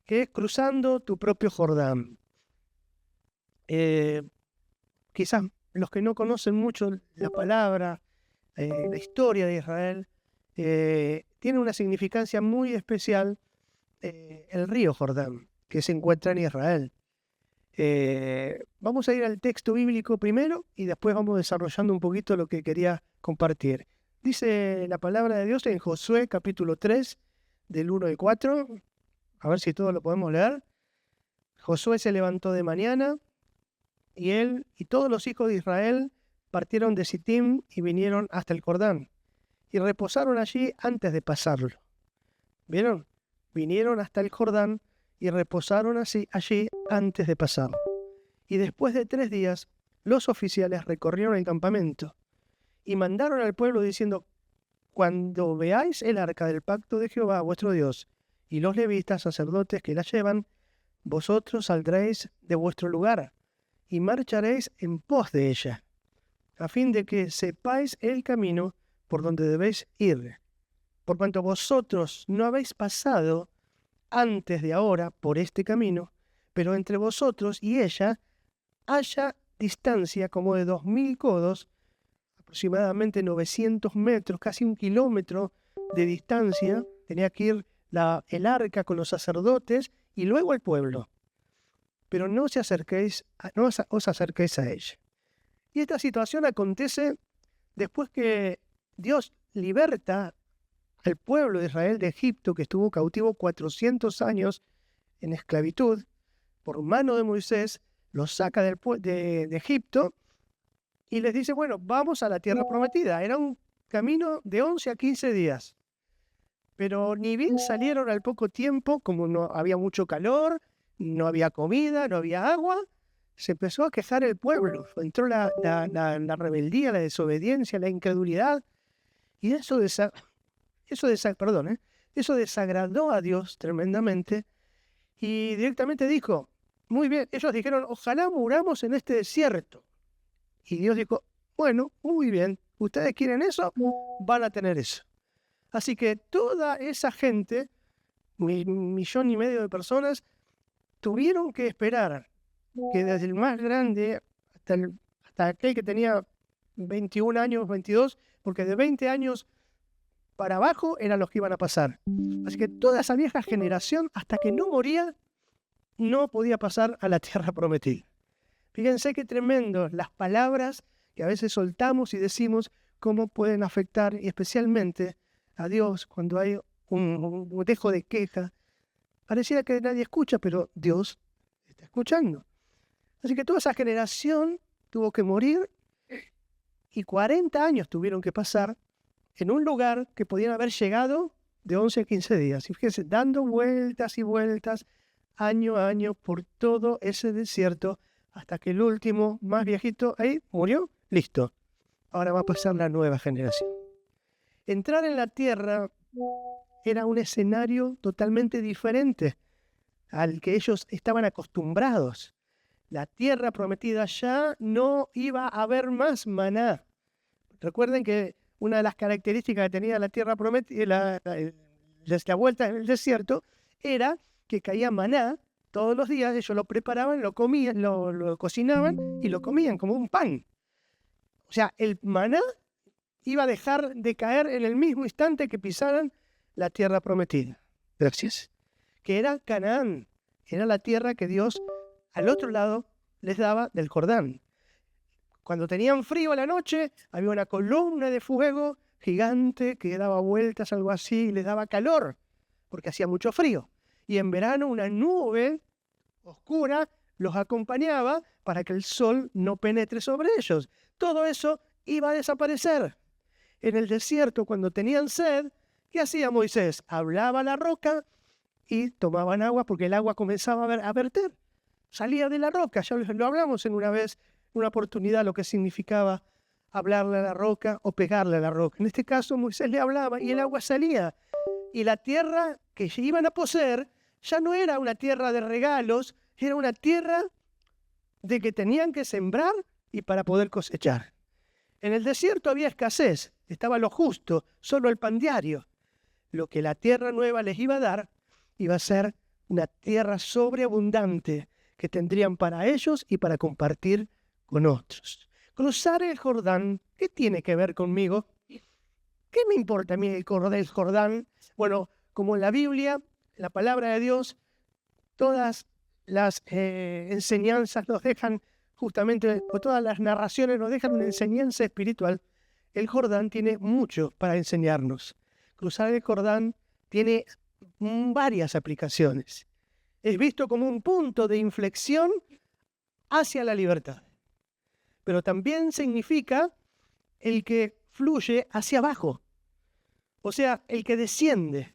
que es cruzando tu propio Jordán. Quizás los que no conocen mucho la palabra, la historia de Israel, tiene una significancia muy especial el río Jordán, que se encuentra en Israel. Vamos a ir al texto bíblico primero y después vamos desarrollando un poquito lo que quería compartir. Dice la palabra de Dios en Josué capítulo 3, del 1 al 4. A ver si todos lo podemos leer. Josué se levantó de mañana y él y todos los hijos de Israel partieron de Sittim y vinieron hasta el Jordán y reposaron allí antes de pasarlo. ¿Vieron? Vinieron hasta el Jordán y reposaron allí antes de pasarlo. Y después de 3 días, los oficiales recorrieron el campamento y mandaron al pueblo diciendo: cuando veáis el arca del pacto de Jehová vuestro Dios y los levitas sacerdotes que la llevan, vosotros saldréis de vuestro lugar y marcharéis en pos de ella, a fin de que sepáis el camino por donde debéis ir. Por cuanto vosotros no habéis pasado antes de ahora por este camino, pero entre vosotros y ella haya distancia como de 2000 codos, aproximadamente 900 metros, casi 1 kilómetro de distancia. Tenía que ir el arca con los sacerdotes y luego el pueblo. Pero no os acerquéis a ella. Y esta situación acontece después que Dios liberta al pueblo de Israel de Egipto, que estuvo cautivo 400 años en esclavitud. Por mano de Moisés los saca de Egipto y les dice: bueno, vamos a la tierra prometida. Era un camino de 11 a 15 días. Pero ni bien salieron al poco tiempo, como no había mucho calor, no había comida, no había agua, se empezó a quejar el pueblo. Entró la rebeldía, la desobediencia, la incredulidad, y eso desagradó a Dios tremendamente, y directamente dijo: muy bien. Ellos dijeron: ojalá muramos en este desierto. Y Dios dijo: bueno, muy bien, ustedes quieren eso, van a tener eso. Así que toda esa gente, 1,5 millones de personas, tuvieron que esperar que desde el más grande hasta aquel que tenía 21 años, 22, porque de 20 años para abajo eran los que iban a pasar. Así que toda esa vieja generación, hasta que no moría, no podía pasar a la tierra prometida. Fíjense qué tremendo las palabras que a veces soltamos y decimos, cómo pueden afectar, y especialmente a Dios cuando hay un dejo de queja. Pareciera que nadie escucha, pero Dios está escuchando. Así que toda esa generación tuvo que morir y 40 años tuvieron que pasar en un lugar que podían haber llegado de 11 a 15 días. Y fíjense, dando vueltas y vueltas, año a año, por todo ese desierto, hasta que el último, más viejito, ahí murió, listo. Ahora va a pasar la nueva generación. Entrar en la tierra era un escenario totalmente diferente al que ellos estaban acostumbrados. La tierra prometida ya no iba a haber más maná. Recuerden que una de las características que tenía la tierra prometida, la vuelta en el desierto, era que caía maná todos los días. Ellos lo preparaban, lo comían, lo cocinaban y lo comían como un pan. O sea, el maná iba a dejar de caer en el mismo instante que pisaran la tierra prometida. Gracias. Que era Canaán. Era la tierra que Dios al otro lado les daba del Jordán. Cuando tenían frío a la noche, había una columna de fuego gigante que daba vueltas, algo así, y les daba calor, porque hacía mucho frío. Y en verano una nube oscura los acompañaba para que el sol no penetre sobre ellos. Todo eso iba a desaparecer. En el desierto, cuando tenían sed, ¿qué hacía Moisés? Hablaba a la roca y tomaban agua, porque el agua comenzaba a verter. Salía de la roca. Ya lo hablamos en una oportunidad, lo que significaba hablarle a la roca o pegarle a la roca. En este caso, Moisés le hablaba y el agua salía. Y la tierra que iban a poseer ya no era una tierra de regalos, era una tierra de que tenían que sembrar y para poder cosechar. En el desierto había escasez, estaba lo justo, solo el pan diario. Lo que la tierra nueva les iba a dar iba a ser una tierra sobreabundante que tendrían para ellos y para compartir con otros. Cruzar el Jordán, ¿qué tiene que ver conmigo? ¿Qué me importa a mí el Jordán? Bueno, como en la Biblia, la palabra de Dios, todas las enseñanzas nos dejan justamente, o todas las narraciones nos dejan una enseñanza espiritual. El Jordán tiene mucho para enseñarnos. Cruzar el Jordán tiene varias aplicaciones. Es visto como un punto de inflexión hacia la libertad. Pero también significa el que fluye hacia abajo. O sea, el que desciende.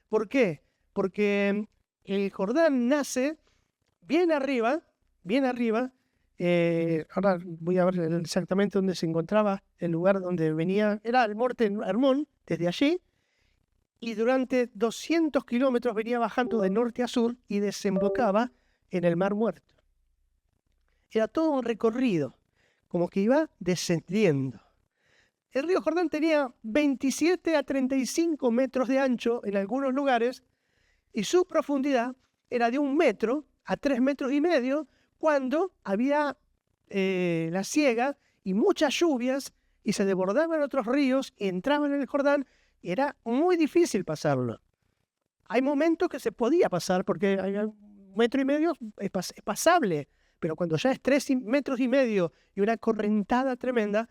¿Por qué? Porque el Jordán nace bien arriba. Ahora voy a ver exactamente dónde se encontraba el lugar donde venía. Era el monte Hermón, desde allí. Y durante 200 kilómetros venía bajando de norte a sur y desembocaba en el Mar Muerto. Era todo un recorrido, como que iba descendiendo. El río Jordán tenía 27 a 35 metros de ancho en algunos lugares y su profundidad era de 1 metro a 3,5 metros cuando había la siega y muchas lluvias y se desbordaban otros ríos y entraban en el Jordán. Era muy difícil pasarlo. Hay momentos que se podía pasar porque 1,5 metros es pasable, pero cuando ya es 3,5 metros y una correntada tremenda,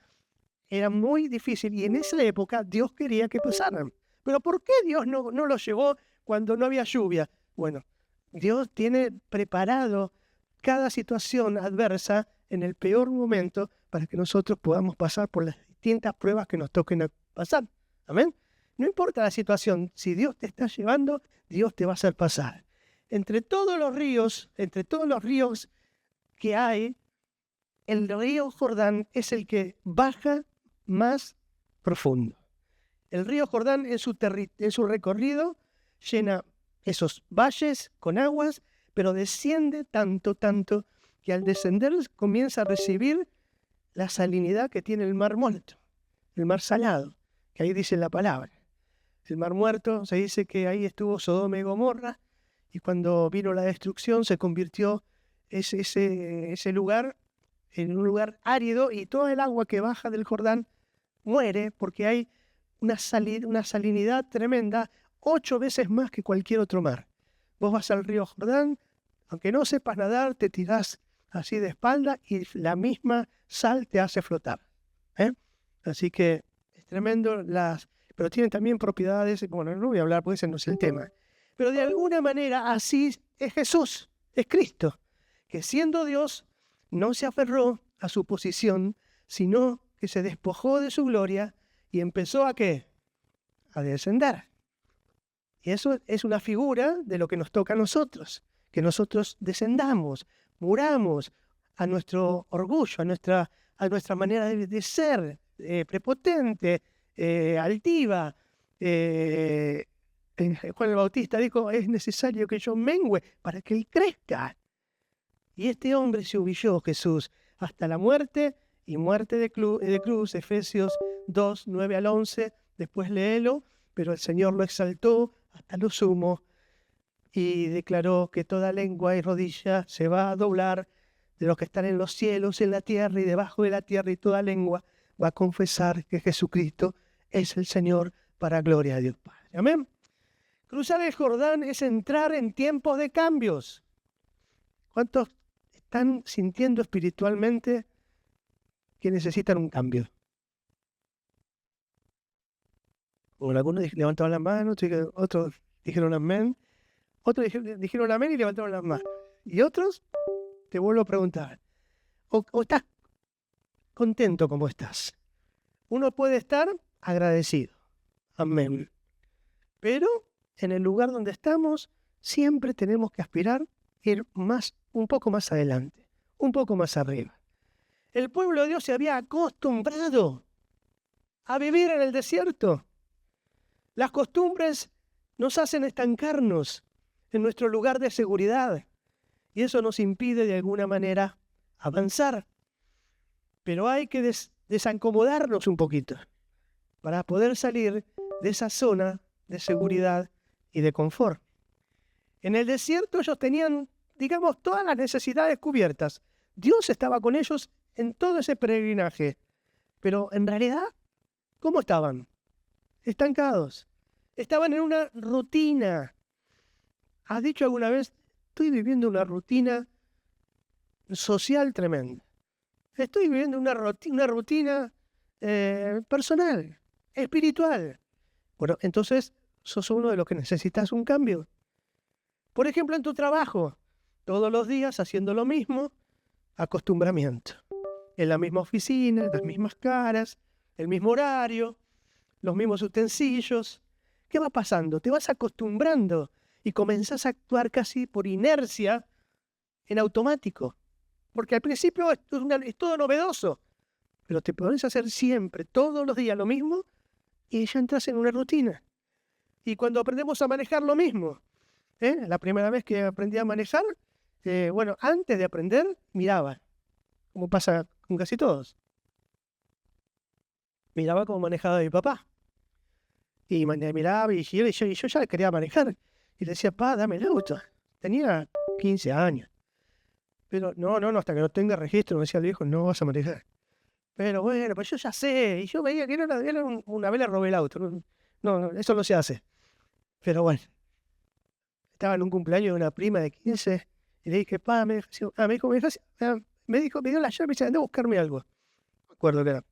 era muy difícil. Y en esa época Dios quería que pasaran. Pero ¿por qué Dios no los llevó cuando no había lluvia? Bueno, Dios tiene preparado cada situación adversa en el peor momento para que nosotros podamos pasar por las distintas pruebas que nos toquen pasar. Amén. No importa la situación, si Dios te está llevando, Dios te va a hacer pasar. Entre todos los ríos que hay, el río Jordán es el que baja más profundo. El río Jordán en su recorrido llena esos valles con aguas, pero desciende tanto que al descender comienza a recibir la salinidad que tiene el Mar Muerto, el mar salado, que ahí dice la palabra. El Mar Muerto, se dice que ahí estuvo Sodoma y Gomorra, y cuando vino la destrucción se convirtió ese lugar en un lugar árido, y toda el agua que baja del Jordán muere porque hay una salinidad tremenda, 8 veces más que cualquier otro mar. Vos vas al río Jordán, aunque no sepas nadar, te tirás así de espalda y la misma sal te hace flotar. Así que es tremendo. Pero tienen también propiedades, bueno, no voy a hablar porque ese no es el tema. Pero de alguna manera así es Jesús, es Cristo, que siendo Dios no se aferró a su posición, sino que se despojó de su gloria y empezó ¿a qué? A descender. Y eso es una figura de lo que nos toca a nosotros, que nosotros descendamos, muramos a nuestro orgullo, a nuestra manera de ser, prepotente, altiva. Juan el Bautista dijo, es necesario que yo mengüe para que él crezca. Y este hombre se humilló, Jesús, hasta la muerte y muerte de cruz, Efesios 2, 9 al 11, después léelo, pero el Señor lo exaltó hasta lo sumo y declaró que toda lengua y rodilla se va a doblar de los que están en los cielos, en la tierra y debajo de la tierra, y toda lengua va a confesar que Jesucristo es el Señor para gloria de Dios Padre. Amén. Cruzar el Jordán es entrar en tiempos de cambios. ¿Cuántos están sintiendo espiritualmente que necesitan un cambio? Bueno, algunos levantaron las manos, otros dijeron amén, otros dijeron amén y levantaron las manos. Y otros, te vuelvo a preguntar, ¿o estás contento como estás? Uno puede estar agradecido, amén, pero en el lugar donde estamos siempre tenemos que aspirar a ir un poco más adelante, un poco más arriba. El pueblo de Dios se había acostumbrado a vivir en el desierto. Las costumbres nos hacen estancarnos en nuestro lugar de seguridad y eso nos impide de alguna manera avanzar. Pero hay que desacomodarnos un poquito para poder salir de esa zona de seguridad y de confort. En el desierto ellos tenían, digamos, todas las necesidades cubiertas. Dios estaba con ellos en todo ese peregrinaje. Pero en realidad, ¿cómo estaban? Estancados. Estaban en una rutina. ¿Has dicho alguna vez, estoy viviendo una rutina social tremenda? Estoy viviendo una rutina personal, espiritual. Bueno, entonces sos uno de los que necesitas un cambio. Por ejemplo, en tu trabajo, todos los días haciendo lo mismo, acostumbramiento. En la misma oficina, las mismas caras, el mismo horario, los mismos utensilios. ¿Qué va pasando? Te vas acostumbrando y comenzás a actuar casi por inercia en automático. Porque al principio es todo novedoso, pero te pones a hacer siempre, todos los días lo mismo y ya entras en una rutina. Y cuando aprendemos a manejar lo mismo, la primera vez que aprendí a manejar, bueno, antes de aprender, miraba, como pasa con casi todos. Miraba cómo manejaba mi papá. Y miraba y yo ya quería manejar. Y le decía, pa, dame el auto. Tenía 15 años. Pero no, hasta que no tenga registro, me decía el viejo, no vas a manejar. Pero bueno, pues yo ya sé. Y yo veía que una vez le robé el auto. No, eso no se hace. Pero bueno, estaba en un cumpleaños de una prima de 15 y le dije, pa, me dijo, me dio la llave y me dice, anda a buscarme algo. Me acuerdo que era.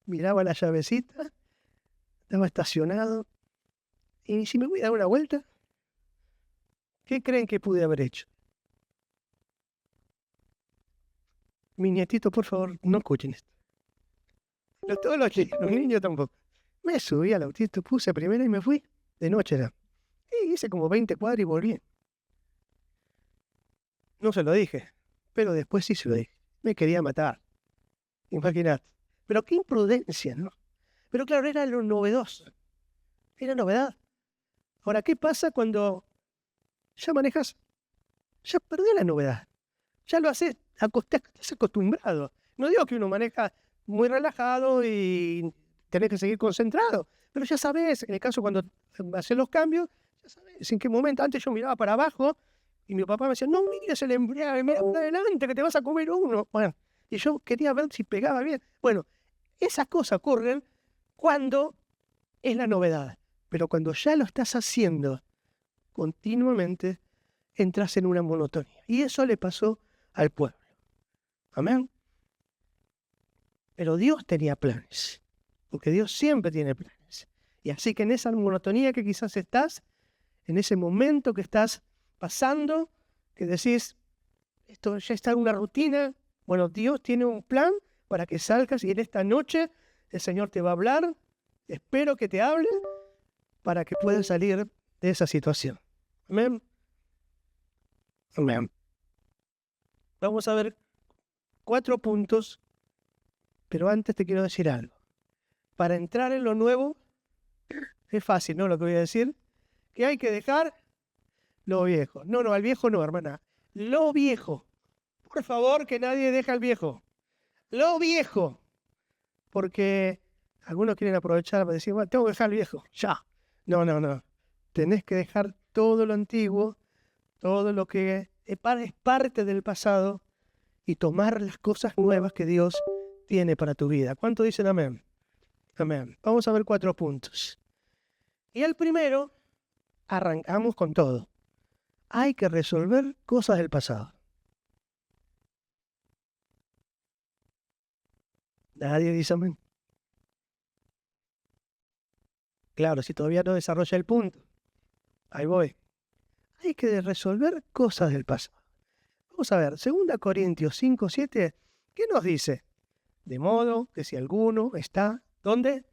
Miraba la llavecita, estaba estacionado. Y si me voy a dar una vuelta, ¿qué creen que pude haber hecho? Mis nietitos, por favor, no escuchen esto. Todos los niños tampoco. Me subí al autito, puse primero y me fui. De noche era. Y hice como 20 cuadras y volví. No se lo dije, pero después sí se lo dije. Me quería matar. Imaginate. Pero qué imprudencia, ¿no? Pero claro, era lo novedoso. Era novedad. Ahora, ¿qué pasa cuando ya manejas? Ya perdés la novedad. Ya lo haces, estás acostumbrado. No digo que uno maneja muy relajado y tenés que seguir concentrado, pero ya sabés, en el caso cuando haces los cambios, ya sabés en qué momento. Antes yo miraba para abajo y mi papá me decía, no mires el embriague, mira para adelante que te vas a comer uno. Bueno, y yo quería ver si pegaba bien. Bueno, esas cosas ocurren cuando es la novedad, pero cuando ya lo estás haciendo continuamente, entras en una monotonía. Y eso le pasó al pueblo. Amén. Pero Dios tenía planes, porque Dios siempre tiene planes. Y así que en esa monotonía que quizás estás, en ese momento que estás pasando, que decís, esto ya está en una rutina, bueno, Dios tiene un plan para que salgas y en esta noche el Señor te va a hablar, espero que te hable para que puedas salir de esa situación. Amén. Amén. Vamos a ver 4 puntos, pero antes te quiero decir algo. Para entrar en lo nuevo, es fácil, ¿no? Lo que voy a decir, que hay que dejar lo viejo. No, al viejo no, hermana. Lo viejo. Por favor, que nadie deje al viejo. Lo viejo. Porque algunos quieren aprovechar para decir, bueno, tengo que dejar el viejo. Ya. No. Tenés que dejar todo lo antiguo, todo lo que es parte del pasado y tomar las cosas nuevas que Dios tiene para tu vida. ¿Cuánto dicen amén? Amén. Vamos a ver 4 puntos. Y el primero, arrancamos con todo. Hay que resolver cosas del pasado. Nadie dice amén. Claro, si todavía no desarrolla el punto. Ahí voy. Hay que resolver cosas del pasado. Vamos a ver, 2 Corintios 5:7, ¿qué nos dice? De modo que si alguno está, ¿dónde?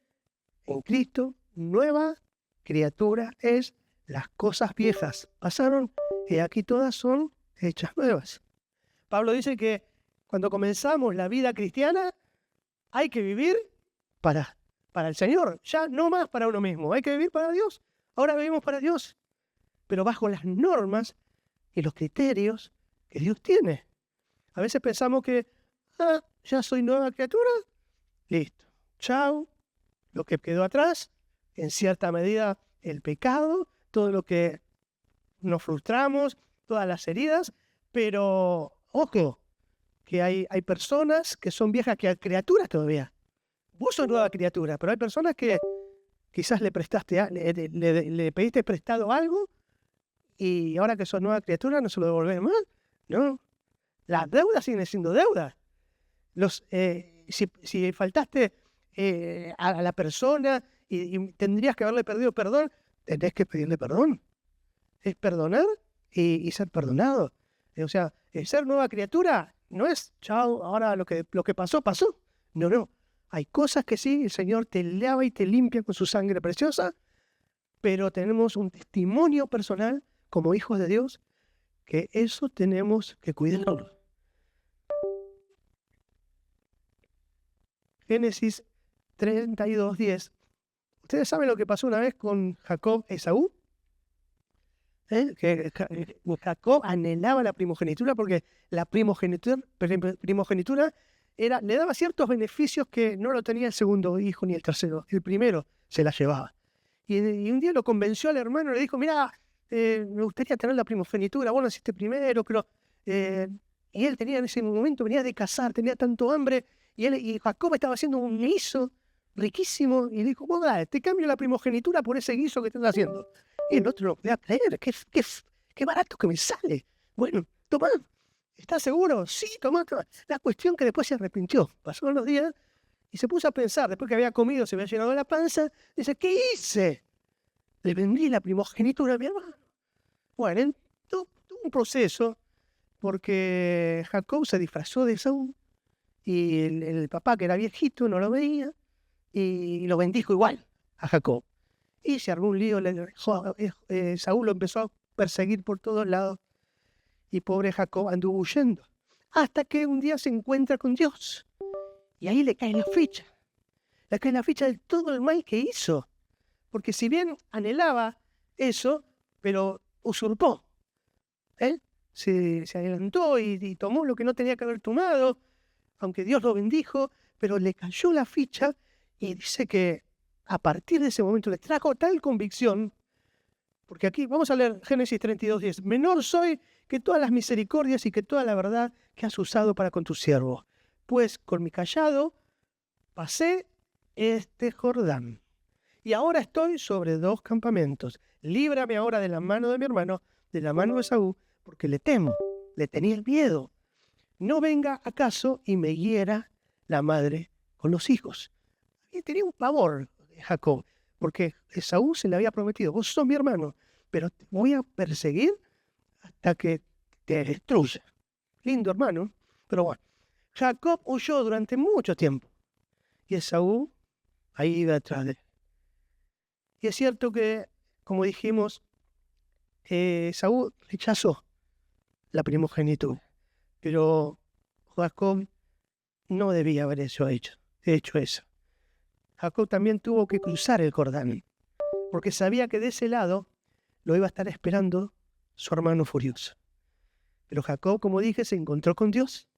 En Cristo, nueva criatura es. Las cosas viejas pasaron y aquí todas son hechas nuevas. Pablo dice que cuando comenzamos la vida cristiana hay que vivir para el Señor, ya no más para uno mismo. Hay que vivir para Dios. Ahora vivimos para Dios, pero bajo las normas y los criterios que Dios tiene. A veces pensamos que ya soy nueva criatura, listo, chao, lo que quedó atrás, en cierta medida el pecado, todo lo que nos frustramos, todas las heridas, pero ojo, que hay personas que son viejas criaturas todavía. Vos sos nueva criatura, pero hay personas que quizás le pediste prestado algo y ahora que sos nueva criatura no se lo devolvés más, ¿no? Las deudas siguen siendo deudas. Si faltaste a la persona y tendrías que haberle pedido perdón, tenés que pedirle perdón. Es perdonar y ser perdonado. O sea, ser nueva criatura no es, chao, ahora lo que pasó, pasó. No. Hay cosas que sí, el Señor te lava y te limpia con su sangre preciosa, pero tenemos un testimonio personal como hijos de Dios, que eso tenemos que cuidarlo. Génesis 32:10. ¿Ustedes saben lo que pasó una vez con Jacob y Esaú? Que Jacob anhelaba la primogenitura porque la primogenitura le daba ciertos beneficios que no lo tenía el segundo hijo ni el tercero. El primero se la llevaba. Y un día lo convenció al hermano, le dijo, mira, me gustaría tener la primogenitura, vos naciste primero, pero... y él tenía en ese momento, venía de cazar, tenía tanto hambre, y Jacob estaba haciendo un guiso riquísimo, y dijo, bueno, dale, te cambio la primogenitura por ese guiso que estás haciendo. Y el otro no podía creer, qué barato que me sale. Bueno, toma, ¿estás seguro? Sí, toma. La cuestión que después se arrepintió. Pasaron los días y se puso a pensar, después que había comido, se había llenado la panza, dice, ¿qué hice? Le vendí la primogenitura a mi hermano. Bueno, tuvo un proceso, porque Jacob se disfrazó de Esaú, y el papá, que era viejito, no lo veía, y lo bendijo igual a Jacob. Y se armó un lío, Saúl lo empezó a perseguir por todos lados, y pobre Jacob anduvo huyendo, hasta que un día se encuentra con Dios, y ahí le cae la ficha de todo el mal que hizo, porque si bien anhelaba eso, pero usurpó, se adelantó y tomó lo que no tenía que haber tomado, aunque Dios lo bendijo, pero le cayó la ficha, y dice que a partir de ese momento le trajo tal convicción, porque aquí vamos a leer Génesis 32:10. Menor soy que todas las misericordias y que toda la verdad que has usado para con tu siervo, pues con mi cayado pasé este Jordán, y ahora estoy sobre 2 campamentos. Líbrame ahora de la mano de mi hermano, de la mano de Esaú, porque le temo, le tenía el miedo. No venga acaso y me hiera la madre con los hijos. Y tenía un pavor Jacob, porque Esaú se le había prometido, vos sos mi hermano, pero te voy a perseguir hasta que te destruya. Lindo hermano, pero bueno. Jacob huyó durante mucho tiempo, y Esaú ahí iba detrás de él. Y es cierto que, como dijimos, Esaú rechazó la primogenitura, pero Jacob no debía haber hecho eso. Jacob también tuvo que cruzar el Jordán, porque sabía que de ese lado lo iba a estar esperando su hermano furioso. Pero Jacob, como dije, se encontró con Dios,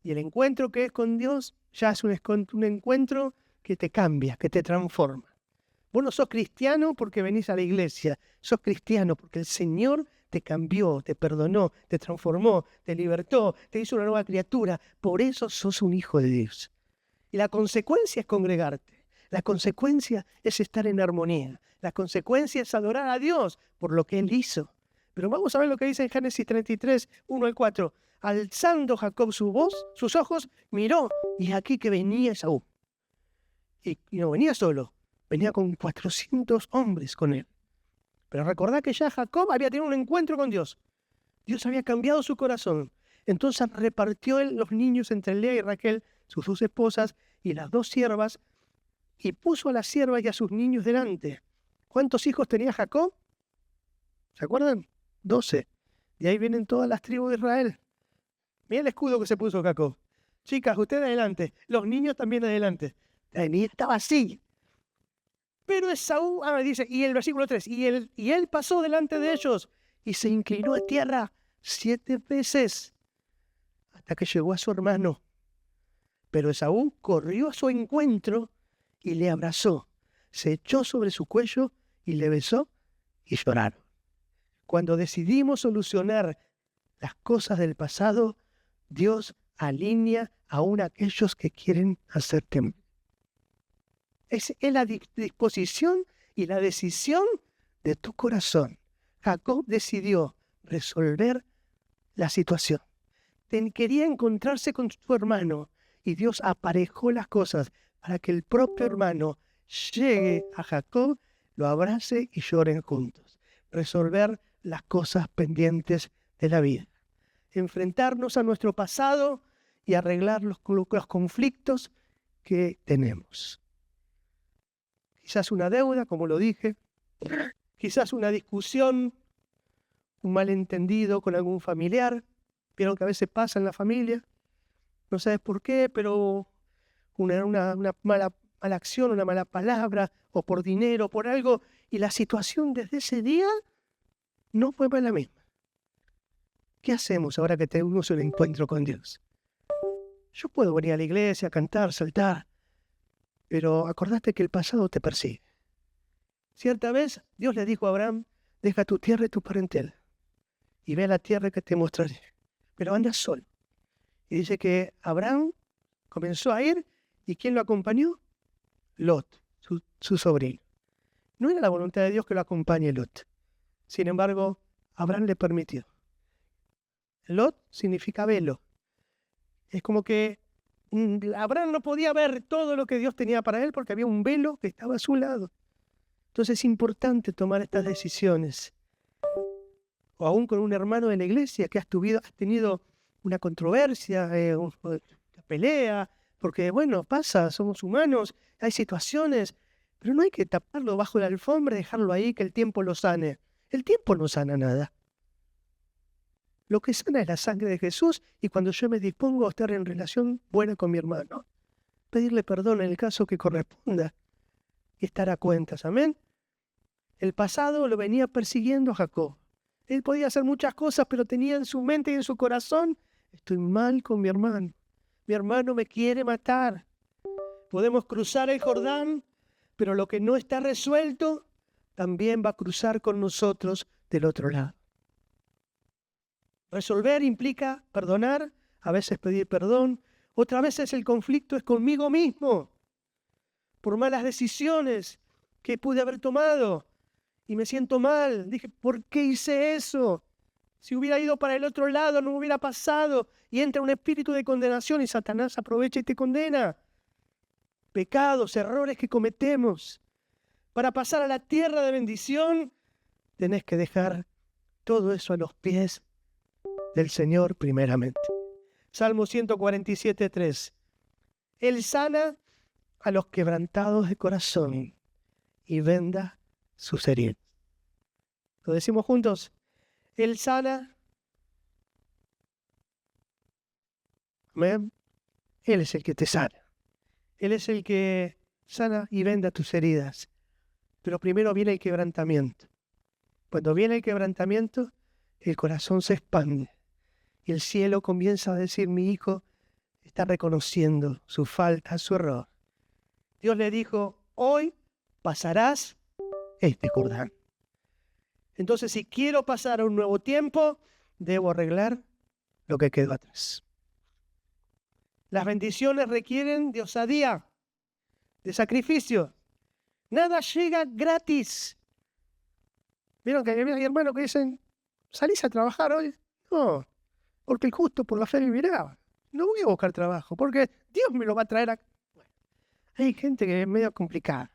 y el encuentro que es con Dios ya es un encuentro que te cambia, que te transforma. Vos no sos cristiano porque venís a la iglesia, sos cristiano porque el Señor te cambió, te perdonó, te transformó, te libertó, te hizo una nueva criatura. Por eso sos un hijo de Dios. Y la consecuencia es congregarte. La consecuencia es estar en armonía. La consecuencia es adorar a Dios por lo que Él hizo. Pero vamos a ver lo que dice en Génesis 33, 1-4. Alzando Jacob su voz, sus ojos, miró, y aquí que venía Esaú. Y no venía solo, venía con 400 hombres con él. Pero recordá que ya Jacob había tenido un encuentro con Dios. Dios había cambiado su corazón. Entonces repartió él los niños entre Lea y Raquel, sus 2 esposas, y las 2 siervas, y puso a las siervas y a sus niños delante. ¿Cuántos hijos tenía Jacob? ¿Se acuerdan? 12. De ahí vienen todas las tribus de Israel. Mira el escudo que se puso Jacob. Chicas, ustedes adelante. Los niños también adelante. Y estaba así. Pero Esaú, dice, y el versículo 3, y él pasó delante de ellos y se inclinó a tierra 7 veces hasta que llegó a su hermano. Pero Esaú corrió a su encuentro y le abrazó, se echó sobre su cuello y le besó y lloraron. Cuando decidimos solucionar las cosas del pasado, Dios alinea aún a aquellos que quieren hacerte mal. Es la disposición y la decisión de tu corazón. Jacob decidió resolver la situación. Quería encontrarse con su hermano y Dios aparejó las cosas para que el propio hermano llegue a Jacob, lo abrace y lloren juntos. Resolver las cosas pendientes de la vida. Enfrentarnos a nuestro pasado y arreglar los conflictos que tenemos. Quizás una deuda, como lo dije, quizás una discusión, un malentendido con algún familiar, vieron que a veces pasa en la familia, no sabes por qué, pero una mala acción, una mala palabra, o por dinero, por algo, y la situación desde ese día no fue la misma. ¿Qué hacemos ahora que tenemos un encuentro con Dios? Yo puedo venir a la iglesia, cantar, saltar, pero acordate que el pasado te persigue. Cierta vez Dios le dijo a Abraham, deja tu tierra y tu parentela, y ve a la tierra que te mostraré, pero anda solo. Y dice que Abraham comenzó a ir, ¿y quién lo acompañó? Lot, su sobrino. No era la voluntad de Dios que lo acompañe Lot. Sin embargo, Abraham le permitió. Lot significa velo. Es como que Abraham no podía ver todo lo que Dios tenía para él porque había un velo que estaba a su lado. Entonces es importante tomar estas decisiones. O aún con un hermano de la iglesia que has tenido una controversia, una pelea, porque bueno, pasa, somos humanos, hay situaciones, pero no hay que taparlo bajo la alfombra y dejarlo ahí que el tiempo lo sane. El tiempo no sana nada. Lo que sana es la sangre de Jesús y cuando yo me dispongo a estar en relación buena con mi hermano, pedirle perdón en el caso que corresponda y estar a cuentas, amén. El pasado lo venía persiguiendo a Jacob. Él podía hacer muchas cosas, pero tenía en su mente y en su corazón, estoy mal con mi hermano me quiere matar. Podemos cruzar el Jordán, pero lo que no está resuelto también va a cruzar con nosotros del otro lado. Resolver implica perdonar, a veces pedir perdón, otras veces el conflicto es conmigo mismo, por malas decisiones que pude haber tomado y me siento mal. Dije, ¿por qué hice eso? Si hubiera ido para el otro lado no me hubiera pasado y entra un espíritu de condenación y Satanás aprovecha y te condena. Pecados, errores que cometemos. Para pasar a la tierra de bendición tenés que dejar todo eso a los pies del Señor primeramente. Salmo 147:3. Él sana a los quebrantados de corazón y venda sus heridas. ¿Lo decimos juntos? Él sana. Amén. Él es el que te sana. Él es el que sana y venda tus heridas. Pero primero viene el quebrantamiento. Cuando viene el quebrantamiento, el corazón se expande. Y el cielo comienza a decir, mi hijo está reconociendo su falta, su error. Dios le dijo, hoy pasarás este Jordán. Entonces, si quiero pasar a un nuevo tiempo, debo arreglar lo que quedó atrás. Las bendiciones requieren de osadía, de sacrificio. Nada llega gratis. ¿Vieron que hay hermanos que dicen, ¿salís a trabajar hoy? No, porque el justo por la fe vivirá. No voy a buscar trabajo, porque Dios me lo va a traer acá. Bueno, hay gente que es medio complicada.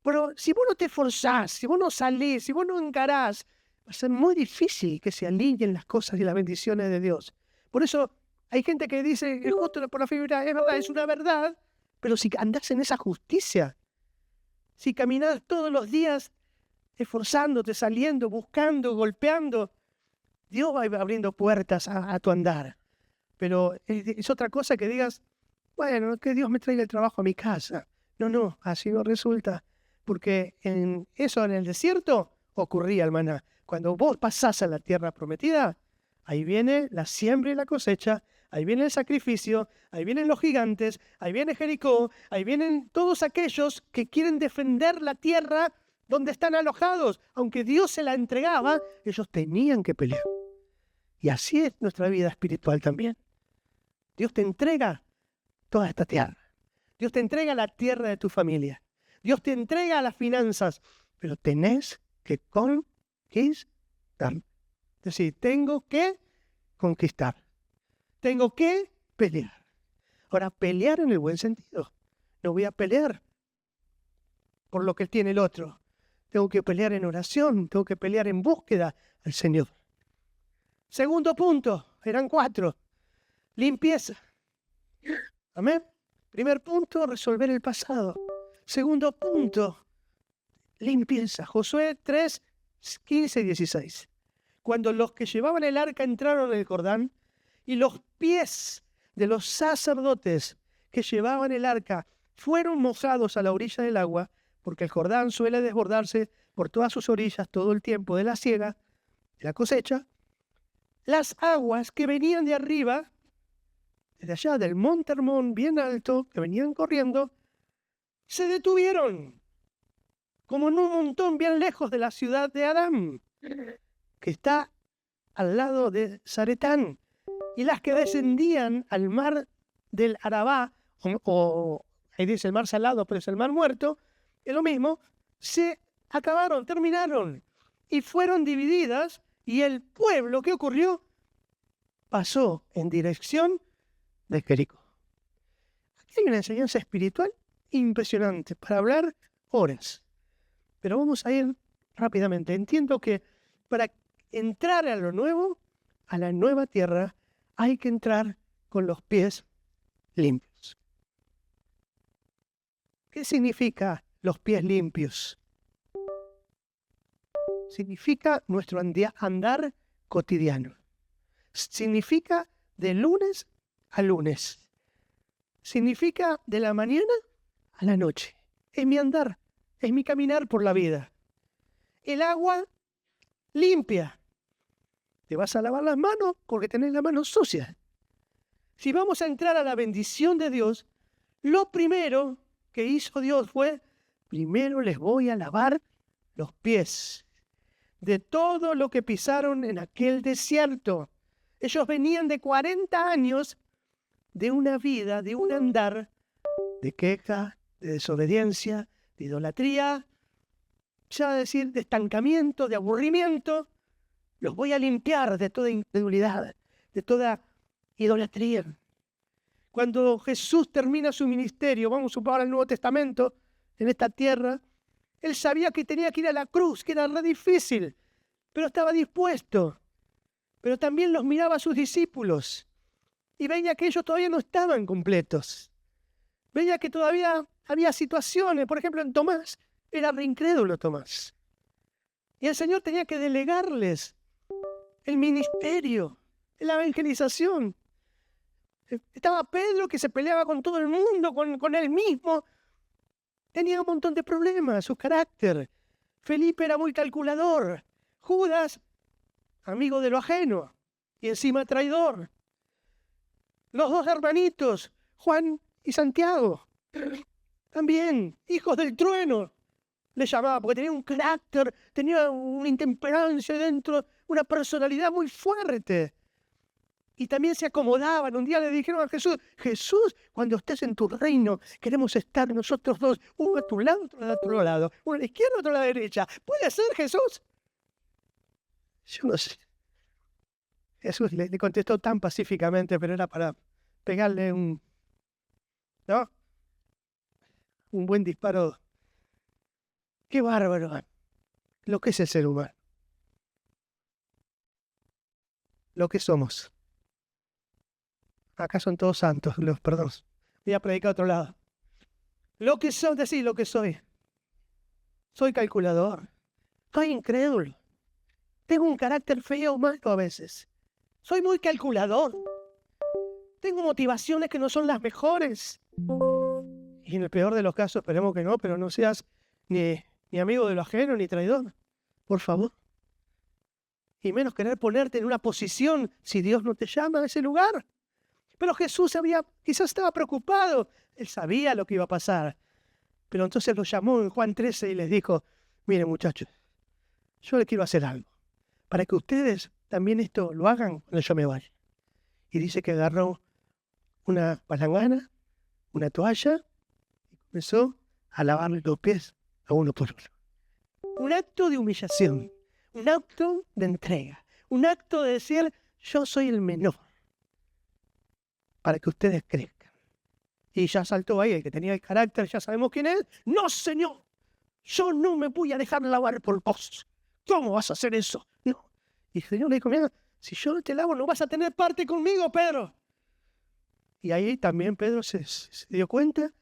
Pero si vos no te esforzás, si vos no salís, si vos no encarás, va a ser muy difícil que se alineen las cosas y las bendiciones de Dios. Por eso hay gente que dice, el justo por la fe vivirá. Es verdad, es una verdad, pero si andás en esa justicia, si caminás todos los días esforzándote, saliendo, buscando, golpeando, Dios va abriendo puertas a tu andar. Pero es otra cosa que digas, bueno, que Dios me traiga el trabajo a mi casa. No, así no resulta. Porque en el desierto ocurría el maná. Cuando vos pasás a la tierra prometida, ahí viene la siembra y la cosecha, ahí viene el sacrificio, ahí vienen los gigantes, ahí viene Jericó, ahí vienen todos aquellos que quieren defender la tierra donde están alojados. Aunque Dios se la entregaba, ellos tenían que pelear. Y así es nuestra vida espiritual también. Dios te entrega toda esta tierra. Dios te entrega la tierra de tu familia. Dios te entrega las finanzas. Pero tenés que conquistar. Es decir, tengo que conquistar. Tengo que pelear. Ahora, pelear en el buen sentido. No voy a pelear por lo que tiene el otro. Tengo que pelear en oración. Tengo que pelear en búsqueda al Señor. Segundo punto, eran 4. Limpieza. Amén. Primer punto, resolver el pasado. Segundo punto, limpieza. Josué 3, 15 y 16. Cuando los que llevaban el arca entraron en el Jordán y los pies de los sacerdotes que llevaban el arca fueron mojados a la orilla del agua, porque el Jordán suele desbordarse por todas sus orillas todo el tiempo de la siega, de la cosecha, las aguas que venían de arriba, desde allá del monte Hermón bien alto, que venían corriendo, se detuvieron, como en un montón bien lejos de la ciudad de Adán, que está al lado de Zaretán, y las que descendían al mar del Arabá, o ahí dice el mar salado, pero es el mar muerto, es lo mismo, se acabaron, terminaron, y fueron divididas, y el pueblo, ¿qué ocurrió? Pasó en dirección de Jericó. Aquí hay una enseñanza espiritual impresionante para hablar horas. Pero vamos a ir rápidamente. Entiendo que para entrar a lo nuevo, a la nueva tierra, hay que entrar con los pies limpios. ¿Qué significa los pies limpios? Significa nuestro andar cotidiano. Significa de lunes a lunes. Significa de la mañana a la noche. Es mi andar, es mi caminar por la vida. El agua limpia. Te vas a lavar las manos porque tenés las manos sucias. Si vamos a entrar a la bendición de Dios, lo primero que hizo Dios fue, primero les voy a lavar los pies de todo lo que pisaron en aquel desierto. Ellos venían de 40 años de una vida, de un andar de queja, de desobediencia, de idolatría, ya decir, de estancamiento, de aburrimiento. Los voy a limpiar de toda incredulidad, de toda idolatría. Cuando Jesús termina su ministerio, vamos a suponer al Nuevo Testamento, en esta tierra, Él sabía que tenía que ir a la cruz, que era re difícil, pero estaba dispuesto. Pero también los miraba a sus discípulos y veía que ellos todavía no estaban completos. Veía que todavía había situaciones, por ejemplo en Tomás, era re incrédulo Tomás. Y el Señor tenía que delegarles el ministerio, la evangelización. Estaba Pedro que se peleaba con todo el mundo, con él mismo. Tenía un montón de problemas, su carácter. Felipe era muy calculador. Judas, amigo de lo ajeno, y encima traidor. Los 2 hermanitos, Juan y Santiago, también hijos del trueno, le llamaba, porque tenía un carácter, tenía una intemperancia dentro, una personalidad muy fuerte. Y también se acomodaban. Un día le dijeron a Jesús, Jesús, cuando estés en tu reino, queremos estar nosotros dos, uno a tu lado, otro a otro lado, uno a la izquierda, otro a la derecha. ¿Puede ser, Jesús? Yo no sé. Jesús le contestó tan pacíficamente, pero era para pegarle un buen disparo. Qué bárbaro lo que es el ser humano. Lo que somos. Acá son todos santos, perdón. Voy a predicar a otro lado. Lo que soy, decir lo que soy. Soy calculador. Soy incrédulo. Tengo un carácter feo, malo a veces. Soy muy calculador. Tengo motivaciones que no son las mejores. Y en el peor de los casos, esperemos que no, pero no seas ni amigo de lo ajeno, ni traidor. Por favor. Y menos querer ponerte en una posición si Dios no te llama a ese lugar. Pero Jesús quizás estaba preocupado. Él sabía lo que iba a pasar. Pero entonces los llamó en Juan 13 y les dijo, Miren, muchachos, yo les quiero hacer algo, para que ustedes también esto lo hagan cuando yo me vaya. Y dice que agarró una palangana, una toalla, y comenzó a lavarle los pies a uno por uno. Un acto de humillación, un acto de entrega, un acto de decir, yo soy el menor, para que ustedes crezcan. Y ya saltó ahí el que tenía el carácter, ya sabemos quién es. No, señor, yo no me voy a dejar lavar por vos. ¿Cómo vas a hacer eso? No. Y el Señor le dijo, mira, si yo no te lavo no vas a tener parte conmigo, Pedro. Y ahí también Pedro se dio cuenta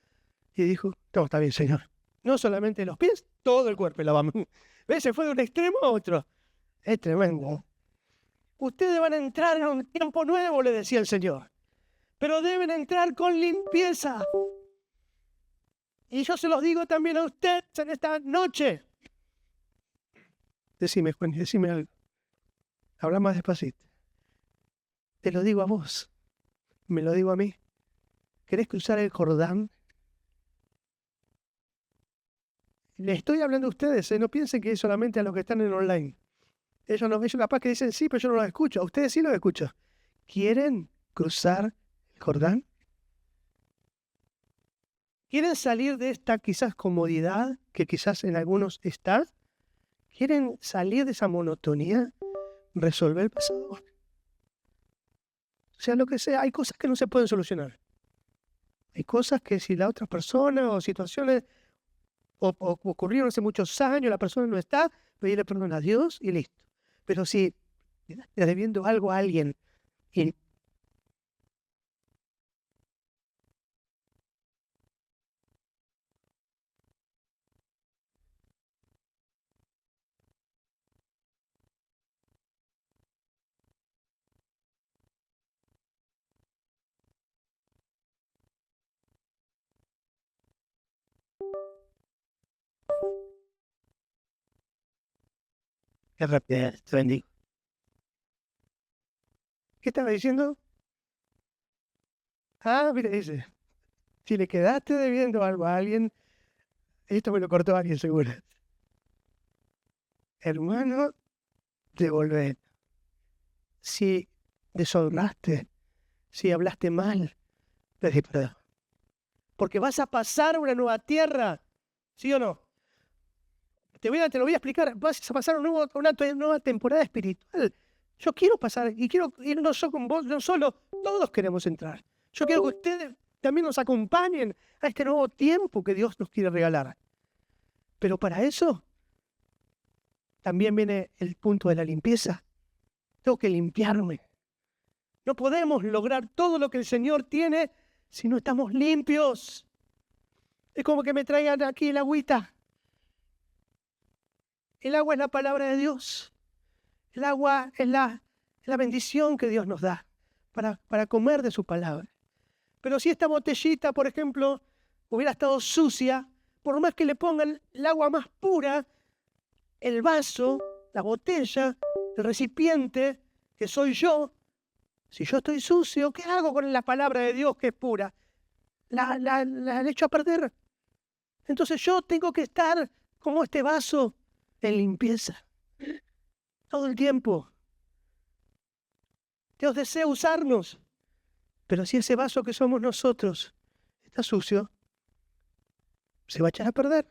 y dijo, no, está bien, Señor. No solamente los pies, todo el cuerpo lavamos. ¿Ves? Se fue de un extremo a otro. Es tremendo. Ustedes van a entrar en un tiempo nuevo, le decía el Señor. Pero deben entrar con limpieza. Y yo se los digo también a ustedes en esta noche. Decime, Juan, decime algo. Habla más despacito. Te lo digo a vos. Me lo digo a mí. ¿Querés cruzar el Jordán? Le estoy hablando a ustedes, no piensen que es solamente a los que están en online. Ellos capaz que dicen sí, pero yo no los escucho. A ustedes sí los escucho. ¿Quieren cruzar el Jordán? ¿Quieren salir de esta quizás comodidad que quizás en algunos está? ¿Quieren salir de esa monotonía? ¿Resolver el pasado? O sea, lo que sea, hay cosas que no se pueden solucionar. Hay cosas que si la otra persona o situaciones ocurrieron hace muchos años, la persona no está, pedirle perdón a Dios y listo. Pero si le estás debiendo algo a alguien y qué rapidez, te bendigo. ¿Qué estaba diciendo? Ah, mira, dice, si le quedaste debiendo algo a alguien, esto me lo cortó alguien seguro. Hermano, devolver. Si deshonraste, si hablaste mal, pedí perdón. Porque vas a pasar a una nueva tierra, ¿sí o no? Te lo voy a explicar. Vas a pasar una nueva temporada espiritual. Yo quiero pasar, y quiero ir no solo con vos, no solo, todos queremos entrar. Yo quiero que ustedes también nos acompañen a este nuevo tiempo que Dios nos quiere regalar. Pero para eso también viene el punto de la limpieza. Tengo que limpiarme. No podemos lograr todo lo que el Señor tiene si no estamos limpios. Es como que me traigan aquí el agüita. El agua es la palabra de Dios. El agua es la bendición que Dios nos da para comer de su palabra. Pero si esta botellita, por ejemplo, hubiera estado sucia, por más que le pongan el agua más pura, el vaso, la botella, el recipiente, que soy yo, si yo estoy sucio, ¿qué hago con la palabra de Dios que es pura? La echo a perder. Entonces yo tengo que estar como este vaso en limpieza. Todo el tiempo. Dios desea usarnos. Pero si ese vaso que somos nosotros está sucio, se va a echar a perder.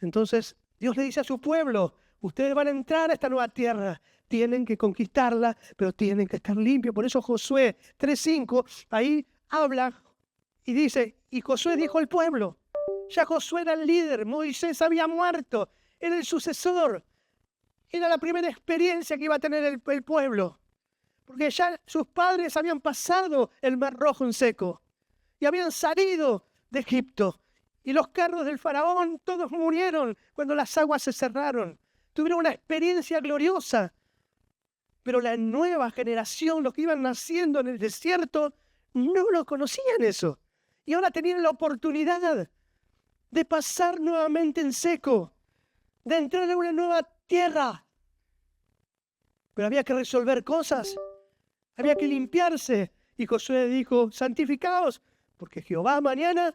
Entonces Dios le dice a su pueblo, ustedes van a entrar a esta nueva tierra, tienen que conquistarla, pero tienen que estar limpios. Por eso Josué 3:5, ahí habla y dice, y Josué dijo al pueblo, ya Josué era el líder, Moisés había muerto, era el sucesor, era la primera experiencia que iba a tener el pueblo, porque ya sus padres habían pasado el Mar Rojo en seco y habían salido de Egipto. Y los carros del faraón todos murieron cuando las aguas se cerraron. Tuvieron una experiencia gloriosa. Pero la nueva generación, los que iban naciendo en el desierto, no lo conocían eso. Y ahora tenían la oportunidad de pasar nuevamente en seco, de entrar en una nueva tierra. Pero había que resolver cosas, había que limpiarse. Y Josué dijo, santificaos, porque Jehová mañana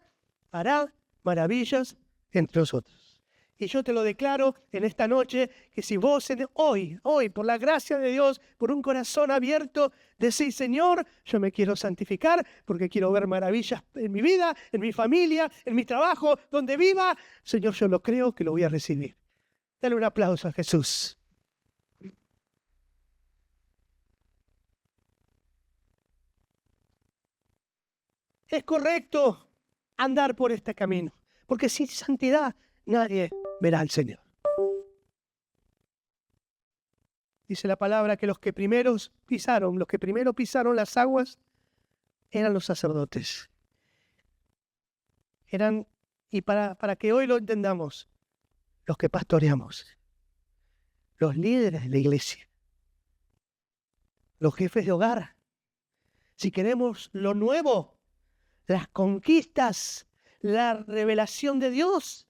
hará maravillas entre nosotros. Y yo te lo declaro en esta noche, que si vos hoy, por la gracia de Dios, por un corazón abierto, decís, Señor, yo me quiero santificar porque quiero ver maravillas en mi vida, en mi familia, en mi trabajo, donde viva. Señor, yo lo creo que lo voy a recibir. Dale un aplauso a Jesús. Es correcto andar por este camino, porque sin santidad nadie verá al Señor. Dice la palabra que los que primero pisaron las aguas eran los sacerdotes. Y para que hoy lo entendamos, los que pastoreamos, los líderes de la iglesia, los jefes de hogar. Si queremos lo nuevo, las conquistas, la revelación de Dios,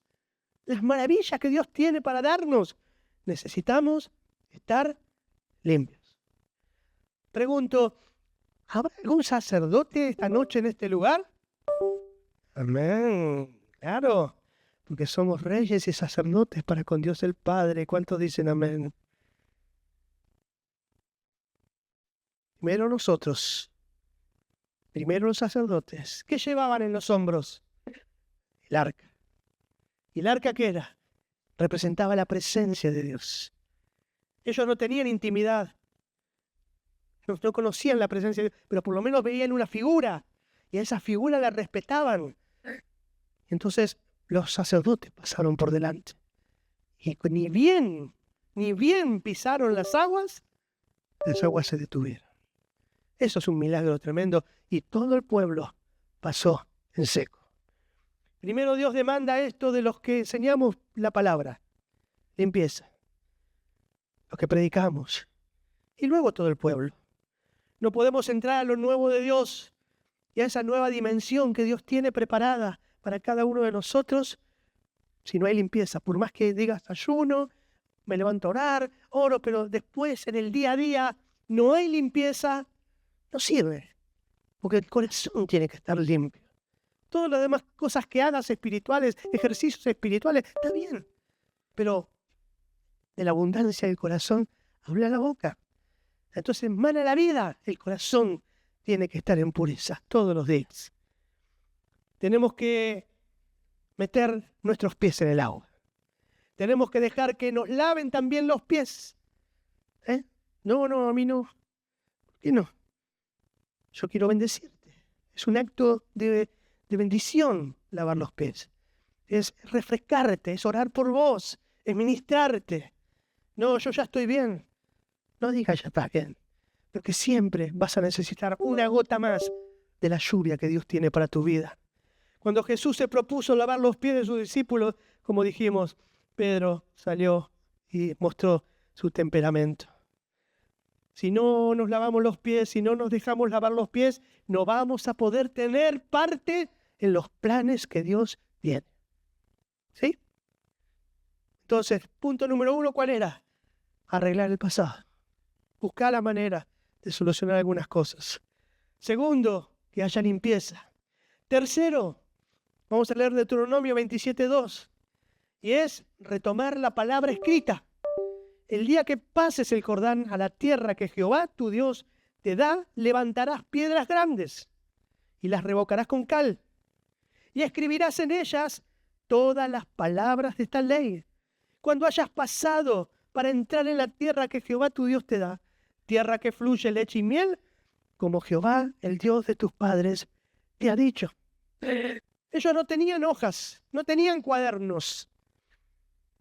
las maravillas que Dios tiene para darnos, necesitamos estar limpios. Pregunto, ¿habrá algún sacerdote esta noche en este lugar? Amén. Claro, porque somos reyes y sacerdotes para con Dios el Padre. ¿Cuántos dicen amén? Primero nosotros, primero los sacerdotes. ¿Qué llevaban en los hombros? El arca. ¿Y el arca qué era? Representaba la presencia de Dios. Ellos no tenían intimidad, no conocían la presencia de Dios, pero por lo menos veían una figura, y a esa figura la respetaban. Entonces los sacerdotes pasaron por delante, y ni bien pisaron las aguas se detuvieron. Eso es un milagro tremendo, y todo el pueblo pasó en seco. Primero Dios demanda esto de los que enseñamos la palabra, limpieza, los que predicamos, y luego todo el pueblo. No podemos entrar a lo nuevo de Dios y a esa nueva dimensión que Dios tiene preparada para cada uno de nosotros si no hay limpieza. Por más que digas ayuno, me levanto a orar, oro, pero después en el día a día no hay limpieza, no sirve, porque el corazón tiene que estar limpio. Todas las demás cosas que hagas espirituales, ejercicios espirituales, está bien, pero de la abundancia del corazón habla la boca. Entonces, mana la vida, el corazón tiene que estar en pureza todos los días. Tenemos que meter nuestros pies en el agua. Tenemos que dejar que nos laven también los pies. No, a mí no. ¿Por qué no? Yo quiero bendecirte. Es un acto de bendición lavar los pies. Es refrescarte, es orar por vos, es ministrarte. No, yo ya estoy bien. No digas ya estás bien, porque siempre vas a necesitar una gota más de la lluvia que Dios tiene para tu vida. Cuando Jesús se propuso lavar los pies de sus discípulos, como dijimos, Pedro salió y mostró su temperamento. Si no nos lavamos los pies, si no nos dejamos lavar los pies, no vamos a poder tener parte en los planes que Dios tiene. ¿Sí? Entonces, punto número 1, ¿cuál era? Arreglar el pasado. Buscar la manera de solucionar algunas cosas. Segundo, que haya limpieza. Tercero, vamos a leer Deuteronomio 27:2, y es retomar la palabra escrita. El día que pases el Jordán a la tierra que Jehová tu Dios te da, levantarás piedras grandes y las revocarás con cal, y escribirás en ellas todas las palabras de esta ley. Cuando hayas pasado para entrar en la tierra que Jehová tu Dios te da, tierra que fluye leche y miel, como Jehová, el Dios de tus padres, te ha dicho. Ellos no tenían hojas, no tenían cuadernos,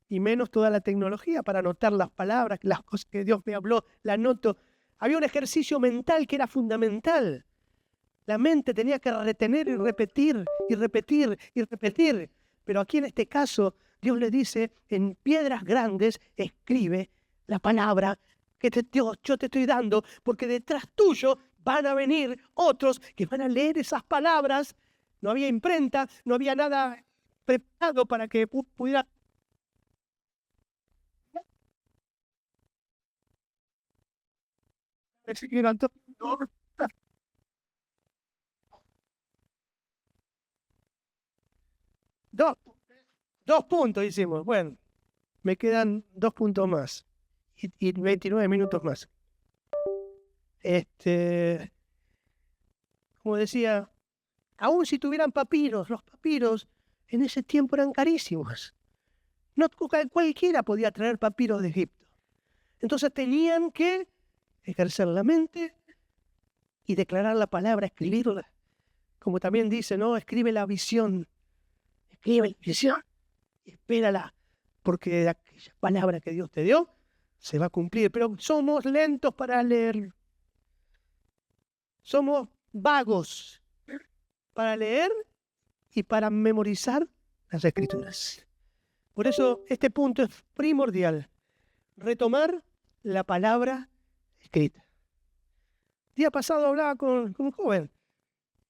y menos toda la tecnología para anotar las palabras, las cosas que Dios me habló, la anoto. Había un ejercicio mental que era fundamental. La mente tenía que retener y repetir, y repetir, y repetir. Pero aquí en este caso, Dios le dice, en piedras grandes escribe la palabra que yo te estoy dando, porque detrás tuyo van a venir otros que van a leer esas palabras. No había imprenta, no había nada preparado para que pudiera. Dos puntos hicimos. Bueno, Me quedan 2 puntos más y 29 minutos más. Como decía, aun si tuvieran papiros, los papiros en ese tiempo eran carísimos. No cualquiera podía traer papiros de Egipto. Entonces tenían que ejercer la mente y declarar la palabra, escribirla. Como también dice, ¿no? Escribe la visión. Escribe la visión y espérala, porque aquella palabra que Dios te dio se va a cumplir. Pero somos lentos para leer. Somos vagos para leer y para memorizar las Escrituras. Por eso este punto es primordial. Retomar la palabra escrita. El día pasado hablaba con un joven